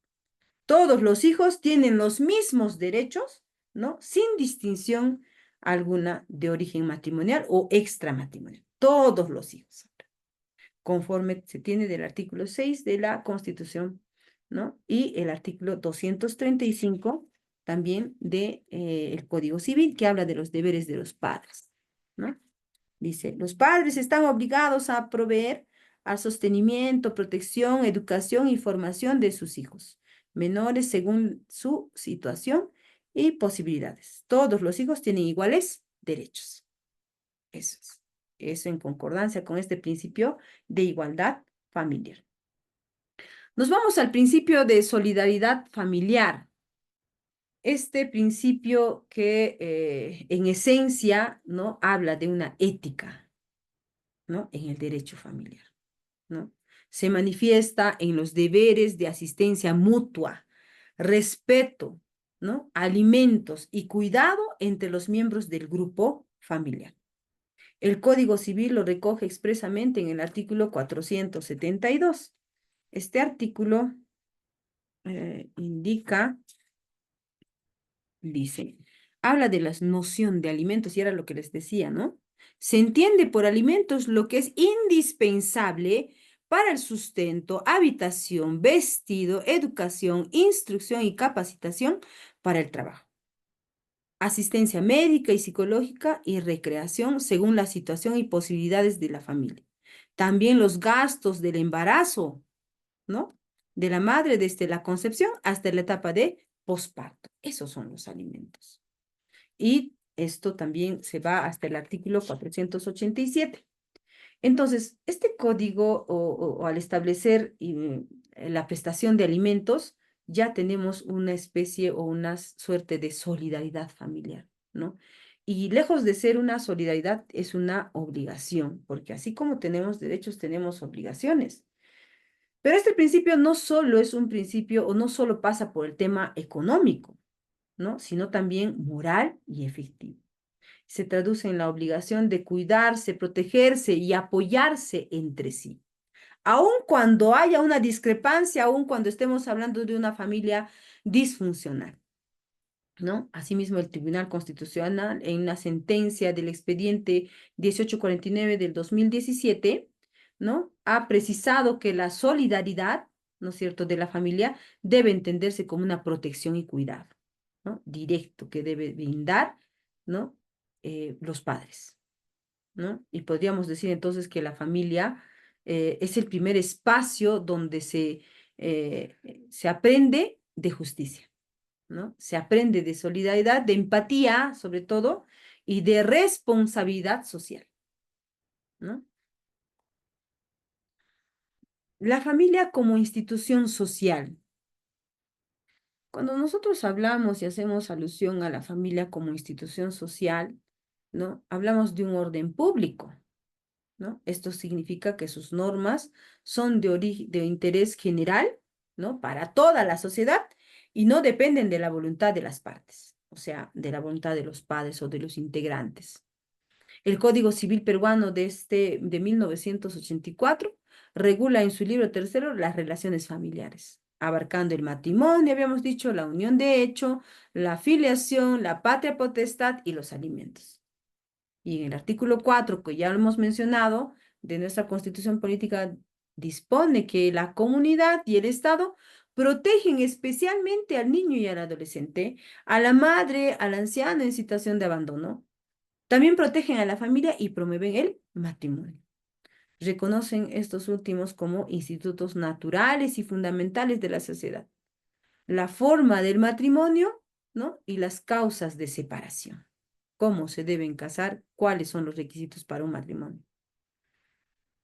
Todos los hijos tienen los mismos derechos, ¿no? Sin distinción alguna de origen matrimonial o extramatrimonial. Todos los hijos, conforme se tiene del artículo 6 de la Constitución, ¿no? Y el artículo 235 también de, el Código Civil, que habla de los deberes de los padres, ¿no? Dice, los padres están obligados a proveer al sostenimiento, protección, educación y formación de sus hijos menores según su situación y posibilidades. Todos los hijos tienen iguales derechos. Eso es. Eso en concordancia con este principio de igualdad familiar. Nos vamos al principio de solidaridad familiar. Este principio que en esencia, ¿no? Habla de una ética, ¿no? En el derecho familiar, ¿no? Se manifiesta en los deberes de asistencia mutua, respeto, ¿no? Alimentos y cuidado entre los miembros del grupo familiar. El Código Civil lo recoge expresamente en el artículo 472. Este artículo indica, dice, habla de la noción de alimentos y era lo que les decía, ¿no? Se entiende por alimentos lo que es indispensable para el sustento, habitación, vestido, educación, instrucción y capacitación para el trabajo. Asistencia médica y psicológica y recreación según la situación y posibilidades de la familia. También los gastos del embarazo, ¿no? De la madre desde la concepción hasta la etapa de posparto. Esos son los alimentos. Y esto también se va hasta el artículo 487. Entonces, este código o al establecer la prestación de alimentos, ya tenemos una especie o una suerte de solidaridad familiar, ¿no? Y lejos de ser una solidaridad, es una obligación, porque así como tenemos derechos, tenemos obligaciones. Pero este principio no solo es un principio o no solo pasa por el tema económico, ¿no? Sino también moral y efectivo. Se traduce en la obligación de cuidarse, protegerse y apoyarse entre sí. Aun cuando haya una discrepancia, aun cuando estemos hablando de una familia disfuncional, ¿no? Asimismo, el Tribunal Constitucional, en una sentencia del expediente 1849 del 2017, ¿no? Ha precisado que la solidaridad ¿no es cierto?, de la familia, debe entenderse como una protección y cuidado, ¿no?, directo que debe brindar, ¿no?, los padres, ¿no? Y podríamos decir entonces que la familia es el primer espacio donde se aprende de justicia, ¿no? Se aprende de solidaridad, de empatía, sobre todo, y de responsabilidad social, ¿no? La familia como institución social. Cuando nosotros hablamos y hacemos alusión a la familia como institución social, ¿no? Hablamos de un orden público, ¿no? Esto significa que sus normas son de interés general, ¿no?, para toda la sociedad y no dependen de la voluntad de las partes, o sea, de la voluntad de los padres o de los integrantes. El Código Civil peruano de 1984 regula en su libro tercero las relaciones familiares, abarcando el matrimonio, habíamos dicho, la unión de hecho, la filiación, la patria potestad y los alimentos. Y en el artículo 4, que ya lo hemos mencionado, de nuestra Constitución Política, dispone que la comunidad y el Estado protegen especialmente al niño y al adolescente, a la madre, al anciano en situación de abandono. También protegen a la familia y promueven el matrimonio. Reconocen estos últimos como institutos naturales y fundamentales de la sociedad. La forma del matrimonio, ¿no?, y las causas de separación. Cómo se deben casar, cuáles son los requisitos para un matrimonio.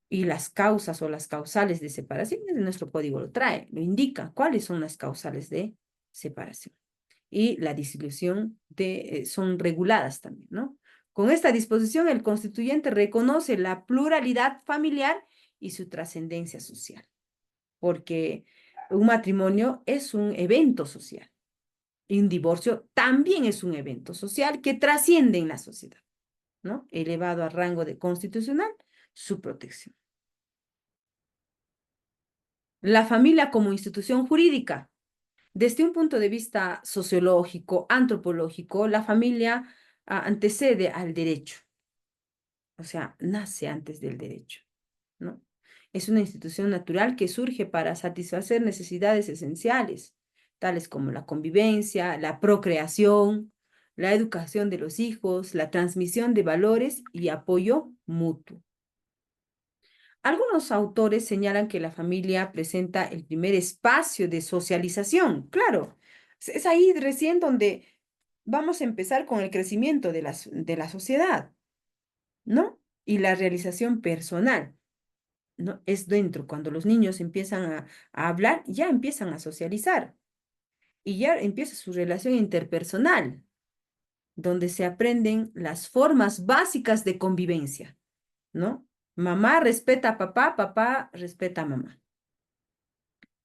Y las causas o las causales de separación, nuestro código lo trae, lo indica, cuáles son las causales de separación. Y la disolución son reguladas también, ¿no? Con esta disposición, el constituyente reconoce la pluralidad familiar y su trascendencia social, porque un matrimonio es un evento social y un divorcio también es un evento social que trasciende en la sociedad, ¿no? Elevado a rango de constitucional, su protección. La familia como institución jurídica. Desde un punto de vista sociológico, antropológico, la familia antecede al derecho, o sea, nace antes del derecho, ¿no? Es una institución natural que surge para satisfacer necesidades esenciales, tales como la convivencia, la procreación, la educación de los hijos, la transmisión de valores y apoyo mutuo. Algunos autores señalan que la familia presenta el primer espacio de socialización. Claro, es ahí recién donde vamos a empezar con el crecimiento de la sociedad, ¿no? Y la realización personal, ¿no? Es dentro, cuando los niños empiezan a hablar, ya empiezan a socializar y ya empieza su relación interpersonal, donde se aprenden las formas básicas de convivencia, ¿no? Mamá respeta a papá, papá respeta a mamá.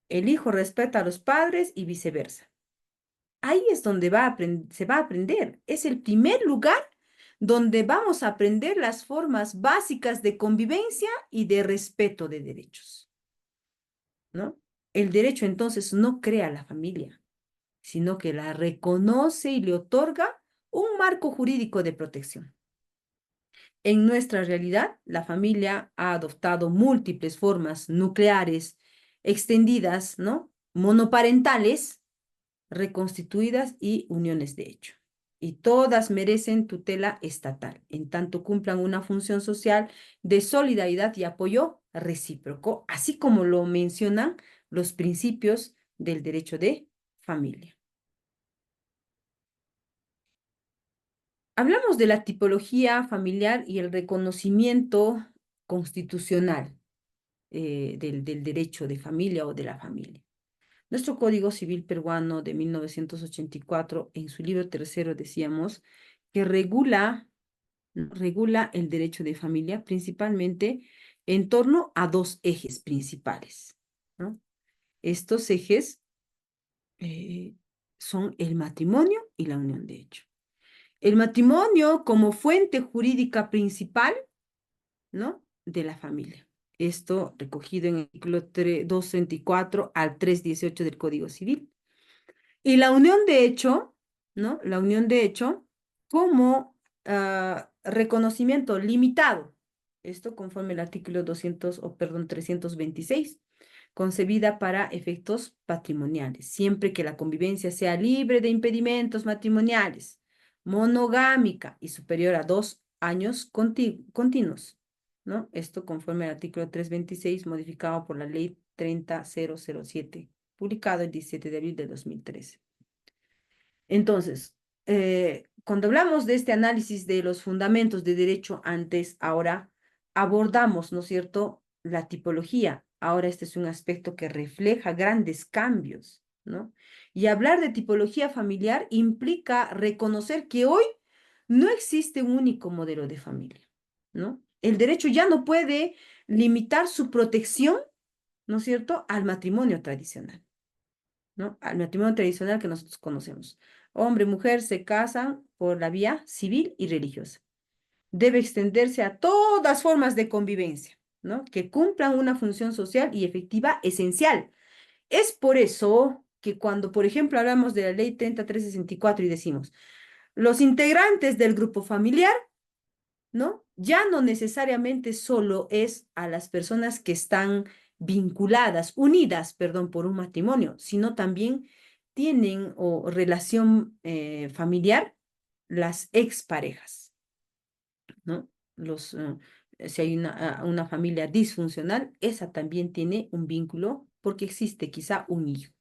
El hijo respeta a los padres y viceversa. Ahí es donde se va a aprender. Es el primer lugar donde vamos a aprender las formas básicas de convivencia y de respeto de derechos, ¿no? El derecho entonces no crea la familia, sino que la reconoce y le otorga un marco jurídico de protección. En nuestra realidad, la familia ha adoptado múltiples formas nucleares, extendidas, ¿no?, monoparentales, reconstituidas y uniones de hecho. Y todas merecen tutela estatal, en tanto cumplan una función social de solidaridad y apoyo recíproco, así como lo mencionan los principios del derecho de familia. Hablamos de la tipología familiar y el reconocimiento constitucional del derecho de familia o de la familia. Nuestro Código Civil peruano de 1984, en su libro tercero, decíamos que regula el derecho de familia principalmente en torno a dos ejes principales, ¿no? Estos ejes son el matrimonio y la unión de hecho. El matrimonio como fuente jurídica principal, ¿no?, de la familia. Esto recogido en el artículo 234 al 318 del Código Civil. Y la unión de hecho, ¿no?, la unión de hecho como reconocimiento limitado. Esto conforme al artículo 326 concebida para efectos patrimoniales, siempre que la convivencia sea libre de impedimentos matrimoniales, monogámica y superior a 2 años continuos, ¿no? Esto conforme al artículo 326, modificado por la ley 30007, publicado el 17 de abril de 2013. Entonces, cuando hablamos de este análisis de los fundamentos de derecho antes, ahora abordamos, ¿no es cierto?, la tipología. Ahora este es un aspecto que refleja grandes cambios, ¿no? Y hablar de tipología familiar implica reconocer que hoy no existe un único modelo de familia, ¿no? El derecho ya no puede limitar su protección, ¿no es cierto?, al matrimonio tradicional, ¿no? Al matrimonio tradicional que nosotros conocemos. Hombre y mujer se casan por la vía civil y religiosa. Debe extenderse a todas formas de convivencia, ¿no? Que cumplan una función social y efectiva esencial. Es por eso que cuando, por ejemplo, hablamos de la ley 3364 y decimos, los integrantes del grupo familiar, ¿no? Ya no necesariamente solo es a las personas que están vinculadas, unidas, perdón, por un matrimonio, sino también tienen o relación familiar las exparejas, ¿no? Si hay una familia disfuncional, esa también tiene un vínculo porque existe quizá un hijo,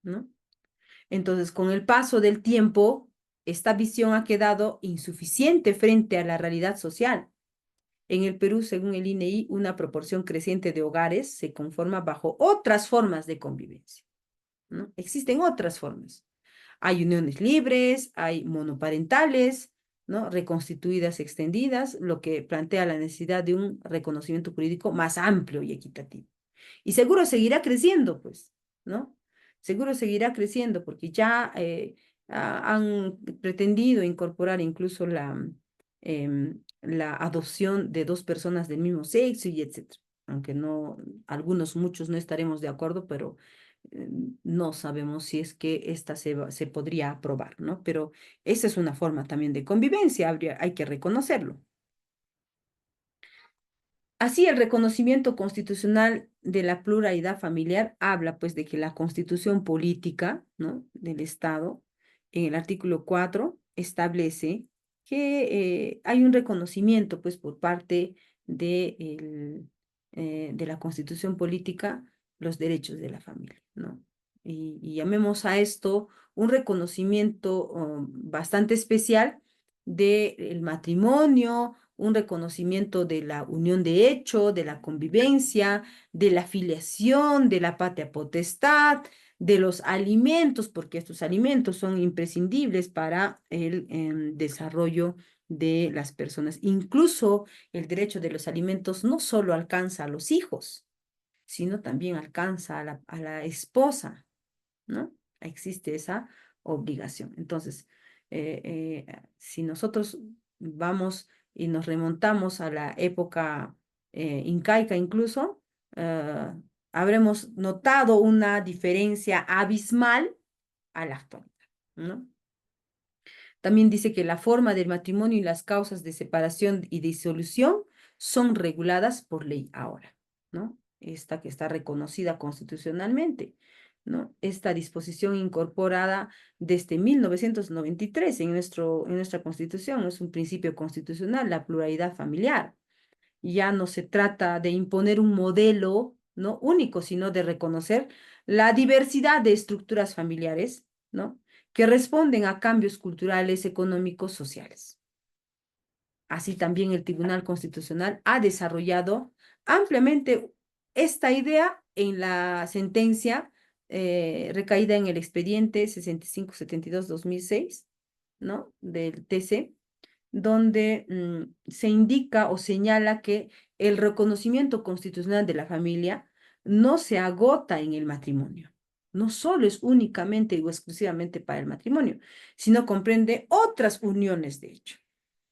¿no? Entonces, con el paso del tiempo, esta visión ha quedado insuficiente frente a la realidad social. En el Perú, según el INEI, una proporción creciente de hogares se conforma bajo otras formas de convivencia, ¿no? Existen otras formas. Hay uniones libres, hay monoparentales, ¿no? Reconstituidas, extendidas, lo que plantea la necesidad de un reconocimiento jurídico más amplio y equitativo. Y seguro seguirá creciendo, pues, ¿no? Seguro seguirá creciendo porque ya han pretendido incorporar incluso la adopción de dos personas del mismo sexo y etcétera. Aunque no, algunos, muchos no estaremos de acuerdo, pero eh, no sabemos si es que esta se podría aprobar, ¿no? Pero esa es una forma también de convivencia, hay que reconocerlo. Así, el reconocimiento constitucional de la pluralidad familiar habla, pues, de que la constitución política, ¿no?, del Estado, en el artículo 4, establece que hay un reconocimiento, pues, por parte de la constitución política, los derechos de la familia, ¿no? Y llamemos a esto un reconocimiento bastante especial del matrimonio, un reconocimiento de la unión de hecho, de la convivencia, de la filiación, de la patria potestad, de los alimentos, porque estos alimentos son imprescindibles para el desarrollo de las personas. Incluso el derecho de los alimentos no solo alcanza a los hijos, sino también alcanza a la esposa, ¿no? Existe esa obligación. Entonces, si nosotros vamos y nos remontamos a la época incaica incluso, eh, habremos notado una diferencia abismal a la actualidad, ¿no? También dice que la forma del matrimonio y las causas de separación y disolución son reguladas por ley ahora, ¿no? Esta que está reconocida constitucionalmente, ¿no? Esta disposición incorporada desde 1993 en nuestra Constitución, es un principio constitucional, la pluralidad familiar. Ya no se trata de imponer un modelo, ¿no?, único, sino de reconocer la diversidad de estructuras familiares, ¿no?, que responden a cambios culturales, económicos, sociales. Así también el Tribunal Constitucional ha desarrollado ampliamente esta idea en la sentencia recaída en el expediente 6572-2006, ¿no?, del TC, donde se indica o señala que el reconocimiento constitucional de la familia no se agota en el matrimonio. No solo es únicamente o exclusivamente para el matrimonio, sino comprende otras uniones de hecho,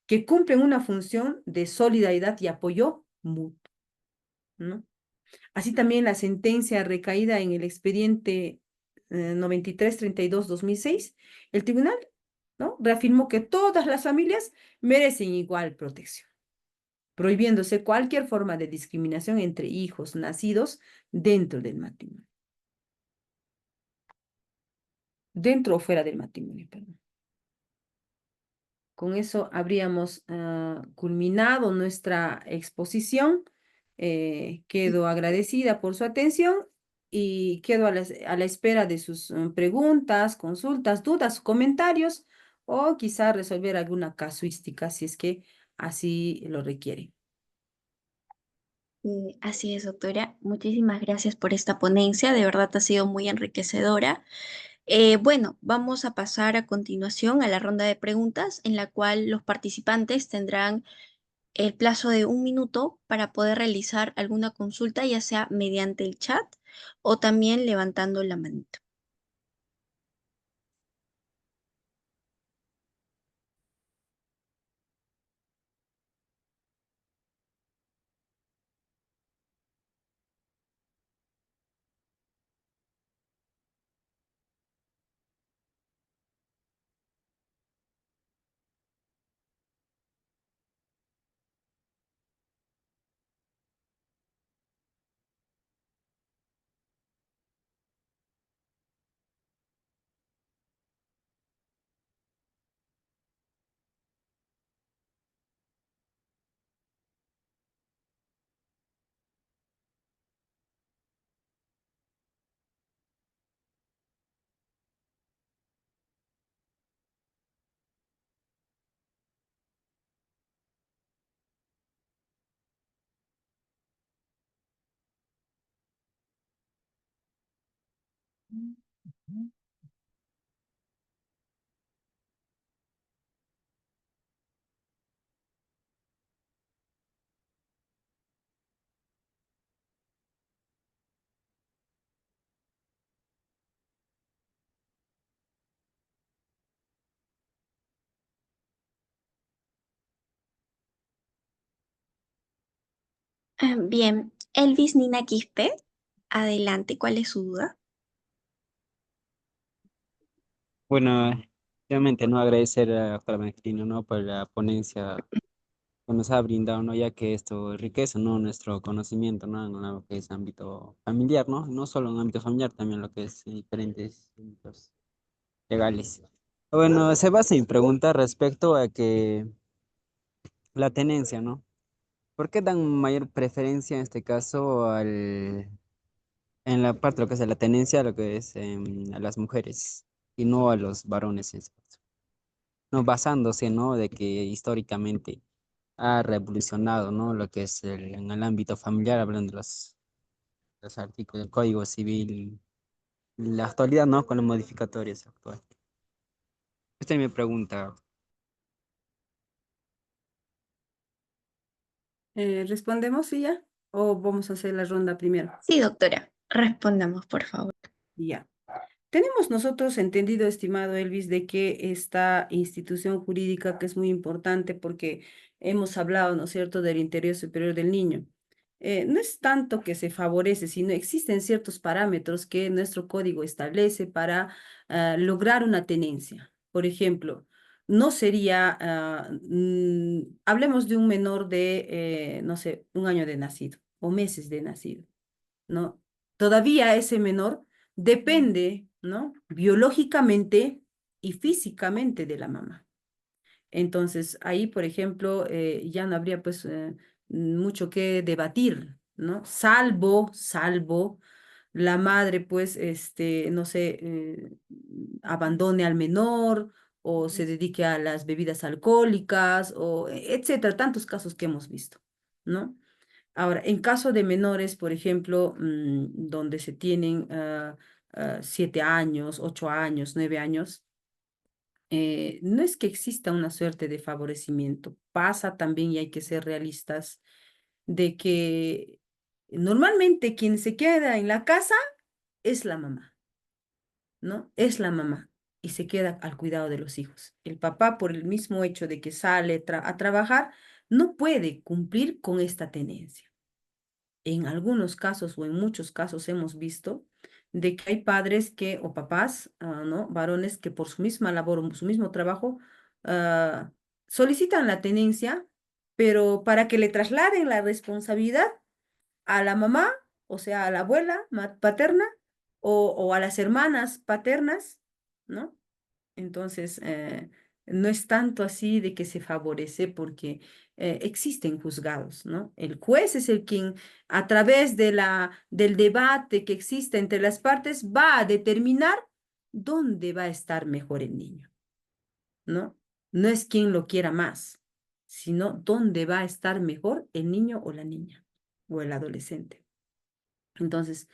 que cumplen una función de solidaridad y apoyo mutuo, ¿no? Así también la sentencia recaída en el expediente 9332-2006, el tribunal, ¿no?, reafirmó que todas las familias merecen igual protección. prohibiéndose cualquier forma de discriminación entre hijos nacidos dentro del matrimonio, dentro o fuera del matrimonio, perdón. Con eso habríamos culminado nuestra exposición. Quedo agradecida por su atención y quedo a la espera de sus preguntas, consultas, dudas, comentarios o quizá resolver alguna casuística si es que así lo requiere. Así es, doctora. Muchísimas gracias por esta ponencia. De verdad ha sido muy enriquecedora. Bueno, vamos a pasar a continuación a la ronda de preguntas en la cual los participantes tendrán el plazo de 1 minuto para poder realizar alguna consulta, ya sea mediante el chat o también levantando la manito. Bien, Elvis Nina Quispe, adelante, ¿cuál es su duda? Bueno, realmente no agradecer a la doctora Benedictino, ¿no? Por la ponencia que nos ha brindado, ¿no? Ya que esto enriquece, ¿no? Nuestro conocimiento, ¿no? En lo que es ámbito familiar, ¿no? No solo en ámbito familiar, también lo que es diferentes ámbitos legales. Bueno, se basa en pregunta respecto a que la tenencia, ¿no? ¿Por qué dan mayor preferencia en este caso en la parte de lo que es la tenencia, a lo que es a las mujeres y no a los varones en este caso? No, basándose, ¿no? De que históricamente ha revolucionado, ¿no? Lo que es en el ámbito familiar, hablando de los artículos del Código Civil, la actualidad, ¿no? Con los modificatorios actuales. Usted me pregunta, ¿Respondemos y ya? ¿O vamos a hacer la ronda primero? Sí, doctora, respondamos, por favor. Ya. Tenemos nosotros entendido, estimado Elvis, de que esta institución jurídica que es muy importante porque hemos hablado, ¿no es cierto?, del interés superior del niño. No es tanto que se favorece, sino existen ciertos parámetros que nuestro código establece para lograr una tenencia. Por ejemplo, no sería, hablemos de un menor de, no sé, 1 año de nacido o meses de nacido, ¿no? Todavía ese menor depende, ¿no? Biológicamente y físicamente de la mamá. Entonces, ahí, por ejemplo, ya no habría pues mucho que debatir, ¿no? Salvo la madre, pues, no sé, abandone al menor o se dedique a las bebidas alcohólicas o etcétera, tantos casos que hemos visto, ¿no? Ahora, en caso de menores, por ejemplo, donde se tienen 7 años, 8 años, 9 años, no es que exista una suerte de favorecimiento. Pasa también, y hay que ser realistas, de que normalmente quien se queda en la casa es la mamá, ¿no? Es la mamá y se queda al cuidado de los hijos. El papá, por el mismo hecho de que sale a trabajar, no puede cumplir con esta tenencia. En algunos casos o en muchos casos hemos visto de que hay padres que, o papás, ¿no? Varones que por su misma labor o su mismo trabajo, ah, solicitan la tenencia, pero para que le trasladen la responsabilidad a la mamá, o sea, a la abuela paterna, o a las hermanas paternas, ¿no? Entonces, no es tanto así de que se favorece porque existen juzgados, ¿no? El juez es el quien, a través del debate que existe entre las partes, va a determinar dónde va a estar mejor el niño, ¿no? No es quien lo quiera más, sino dónde va a estar mejor el niño o la niña o el adolescente. Entonces,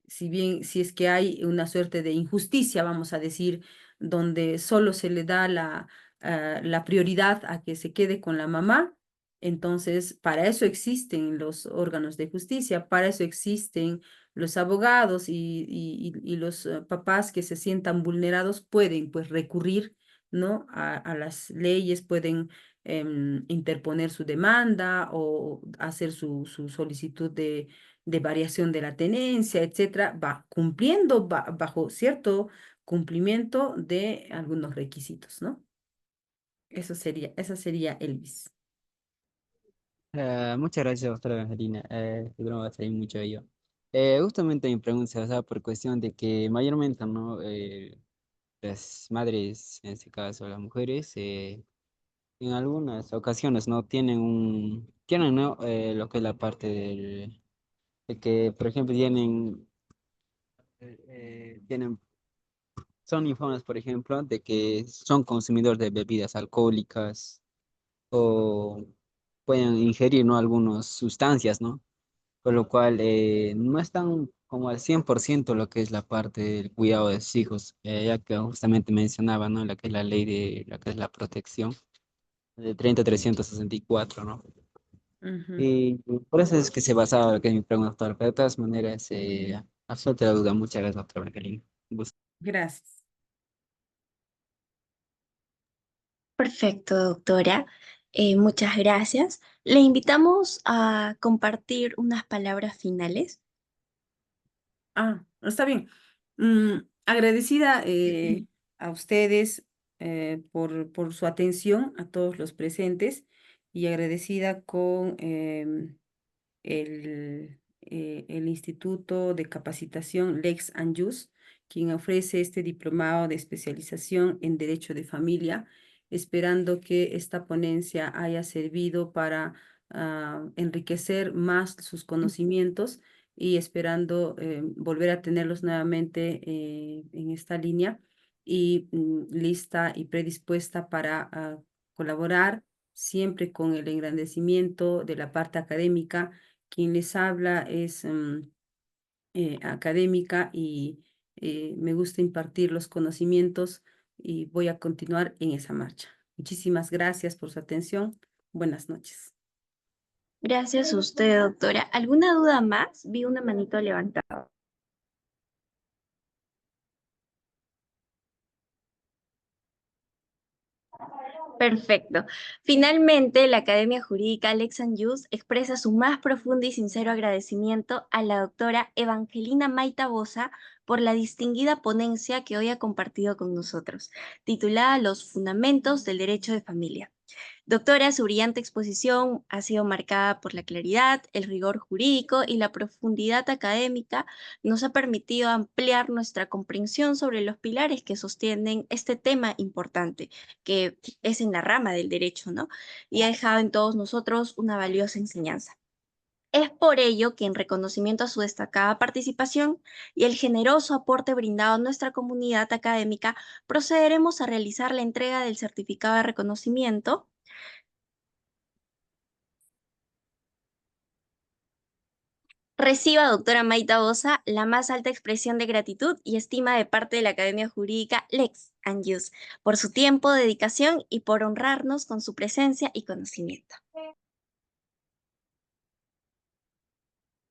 si es que hay una suerte de injusticia, vamos a decir, donde solo se le da la prioridad a que se quede con la mamá, entonces para eso existen los órganos de justicia, para eso existen los abogados y los papás que se sientan vulnerados pueden pues recurrir, ¿no? A las leyes, pueden interponer su demanda o hacer su solicitud de variación de la tenencia, etcétera, va cumpliendo bajo cierto cumplimiento de algunos requisitos, ¿no? Esa sería Elvis. Muchas gracias, doctora Evangelina. Seguro me va a salir mucho de ello. Justamente mi pregunta se basaba por cuestión de que mayormente, ¿no? Las madres, en este caso las mujeres, en algunas ocasiones no tienen, ¿no? Lo que es la parte de que, por ejemplo, tienen, son informes, por ejemplo, de que son consumidores de bebidas alcohólicas o pueden ingerir, ¿no? Algunas sustancias, ¿no? Por lo cual no están como al 100% lo que es la parte del cuidado de sus hijos, ya que justamente mencionaba, ¿no? La que es la ley de la que es la protección de 30.364, ¿no? Ujú. Y por eso es que se basaba lo que es mi pregunta, doctora. Pero de todas maneras, absoluta la duda. Muchas gracias, doctora Evangelina. Un gusto. Gracias. Perfecto, doctora. Muchas gracias. Le invitamos a compartir unas palabras finales. Ah, está bien. Agradecida a ustedes por su atención, a todos los presentes, y agradecida con el Instituto de Capacitación Lex Anjus, quien ofrece este diplomado de especialización en Derecho de Familia, esperando que esta ponencia haya servido para enriquecer más sus conocimientos y esperando volver a tenerlos nuevamente en esta línea y lista y predispuesta para colaborar siempre con el engrandecimiento de la parte académica. Quien les habla es académica y me gusta impartir los conocimientos y voy a continuar en esa marcha. Muchísimas gracias por su atención. Buenas noches. Gracias a usted, doctora. ¿Alguna duda más? Vi una manito levantada. Perfecto. Finalmente, la Academia Jurídica Lex Jus expresa su más profundo y sincero agradecimiento a la doctora Evangelina Maita Boza por la distinguida ponencia que hoy ha compartido con nosotros, titulada Los Fundamentos del Derecho de Familia. Doctora, su brillante exposición ha sido marcada por la claridad, el rigor jurídico y la profundidad académica. Nos ha permitido ampliar nuestra comprensión sobre los pilares que sostienen este tema importante, que es en la rama del derecho, ¿no? Y ha dejado en todos nosotros una valiosa enseñanza. Es por ello que en reconocimiento a su destacada participación y el generoso aporte brindado a nuestra comunidad académica, procederemos a realizar la entrega del certificado de reconocimiento. Reciba, doctora Maita Boza, la más alta expresión de gratitud y estima de parte de la Academia Jurídica Lex Anjus por su tiempo, dedicación y por honrarnos con su presencia y conocimiento.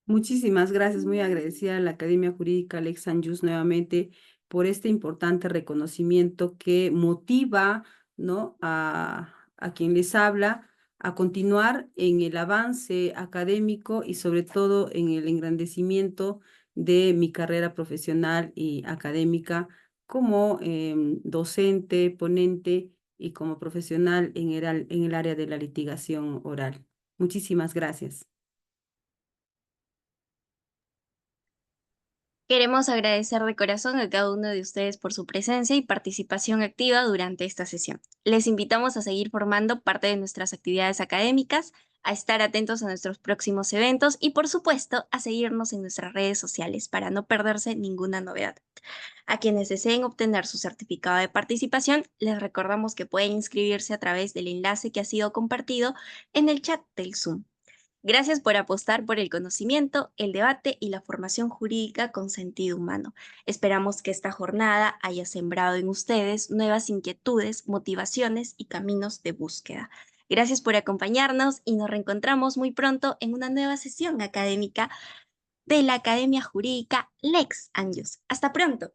Muchísimas gracias, muy agradecida a la Academia Jurídica Lex Anjus nuevamente por este importante reconocimiento que motiva, ¿no? a quien les habla a continuar en el avance académico y sobre todo en el engrandecimiento de mi carrera profesional y académica como docente, ponente y como profesional en el área de la litigación oral. Muchísimas gracias. Queremos agradecer de corazón a cada uno de ustedes por su presencia y participación activa durante esta sesión. Les invitamos a seguir formando parte de nuestras actividades académicas, a estar atentos a nuestros próximos eventos y, por supuesto, a seguirnos en nuestras redes sociales para no perderse ninguna novedad. A quienes deseen obtener su certificado de participación, les recordamos que pueden inscribirse a través del enlace que ha sido compartido en el chat del Zoom. Gracias por apostar por el conocimiento, el debate y la formación jurídica con sentido humano. Esperamos que esta jornada haya sembrado en ustedes nuevas inquietudes, motivaciones y caminos de búsqueda. Gracias por acompañarnos y nos reencontramos muy pronto en una nueva sesión académica de la Academia Jurídica Lex Anjos. Hasta pronto.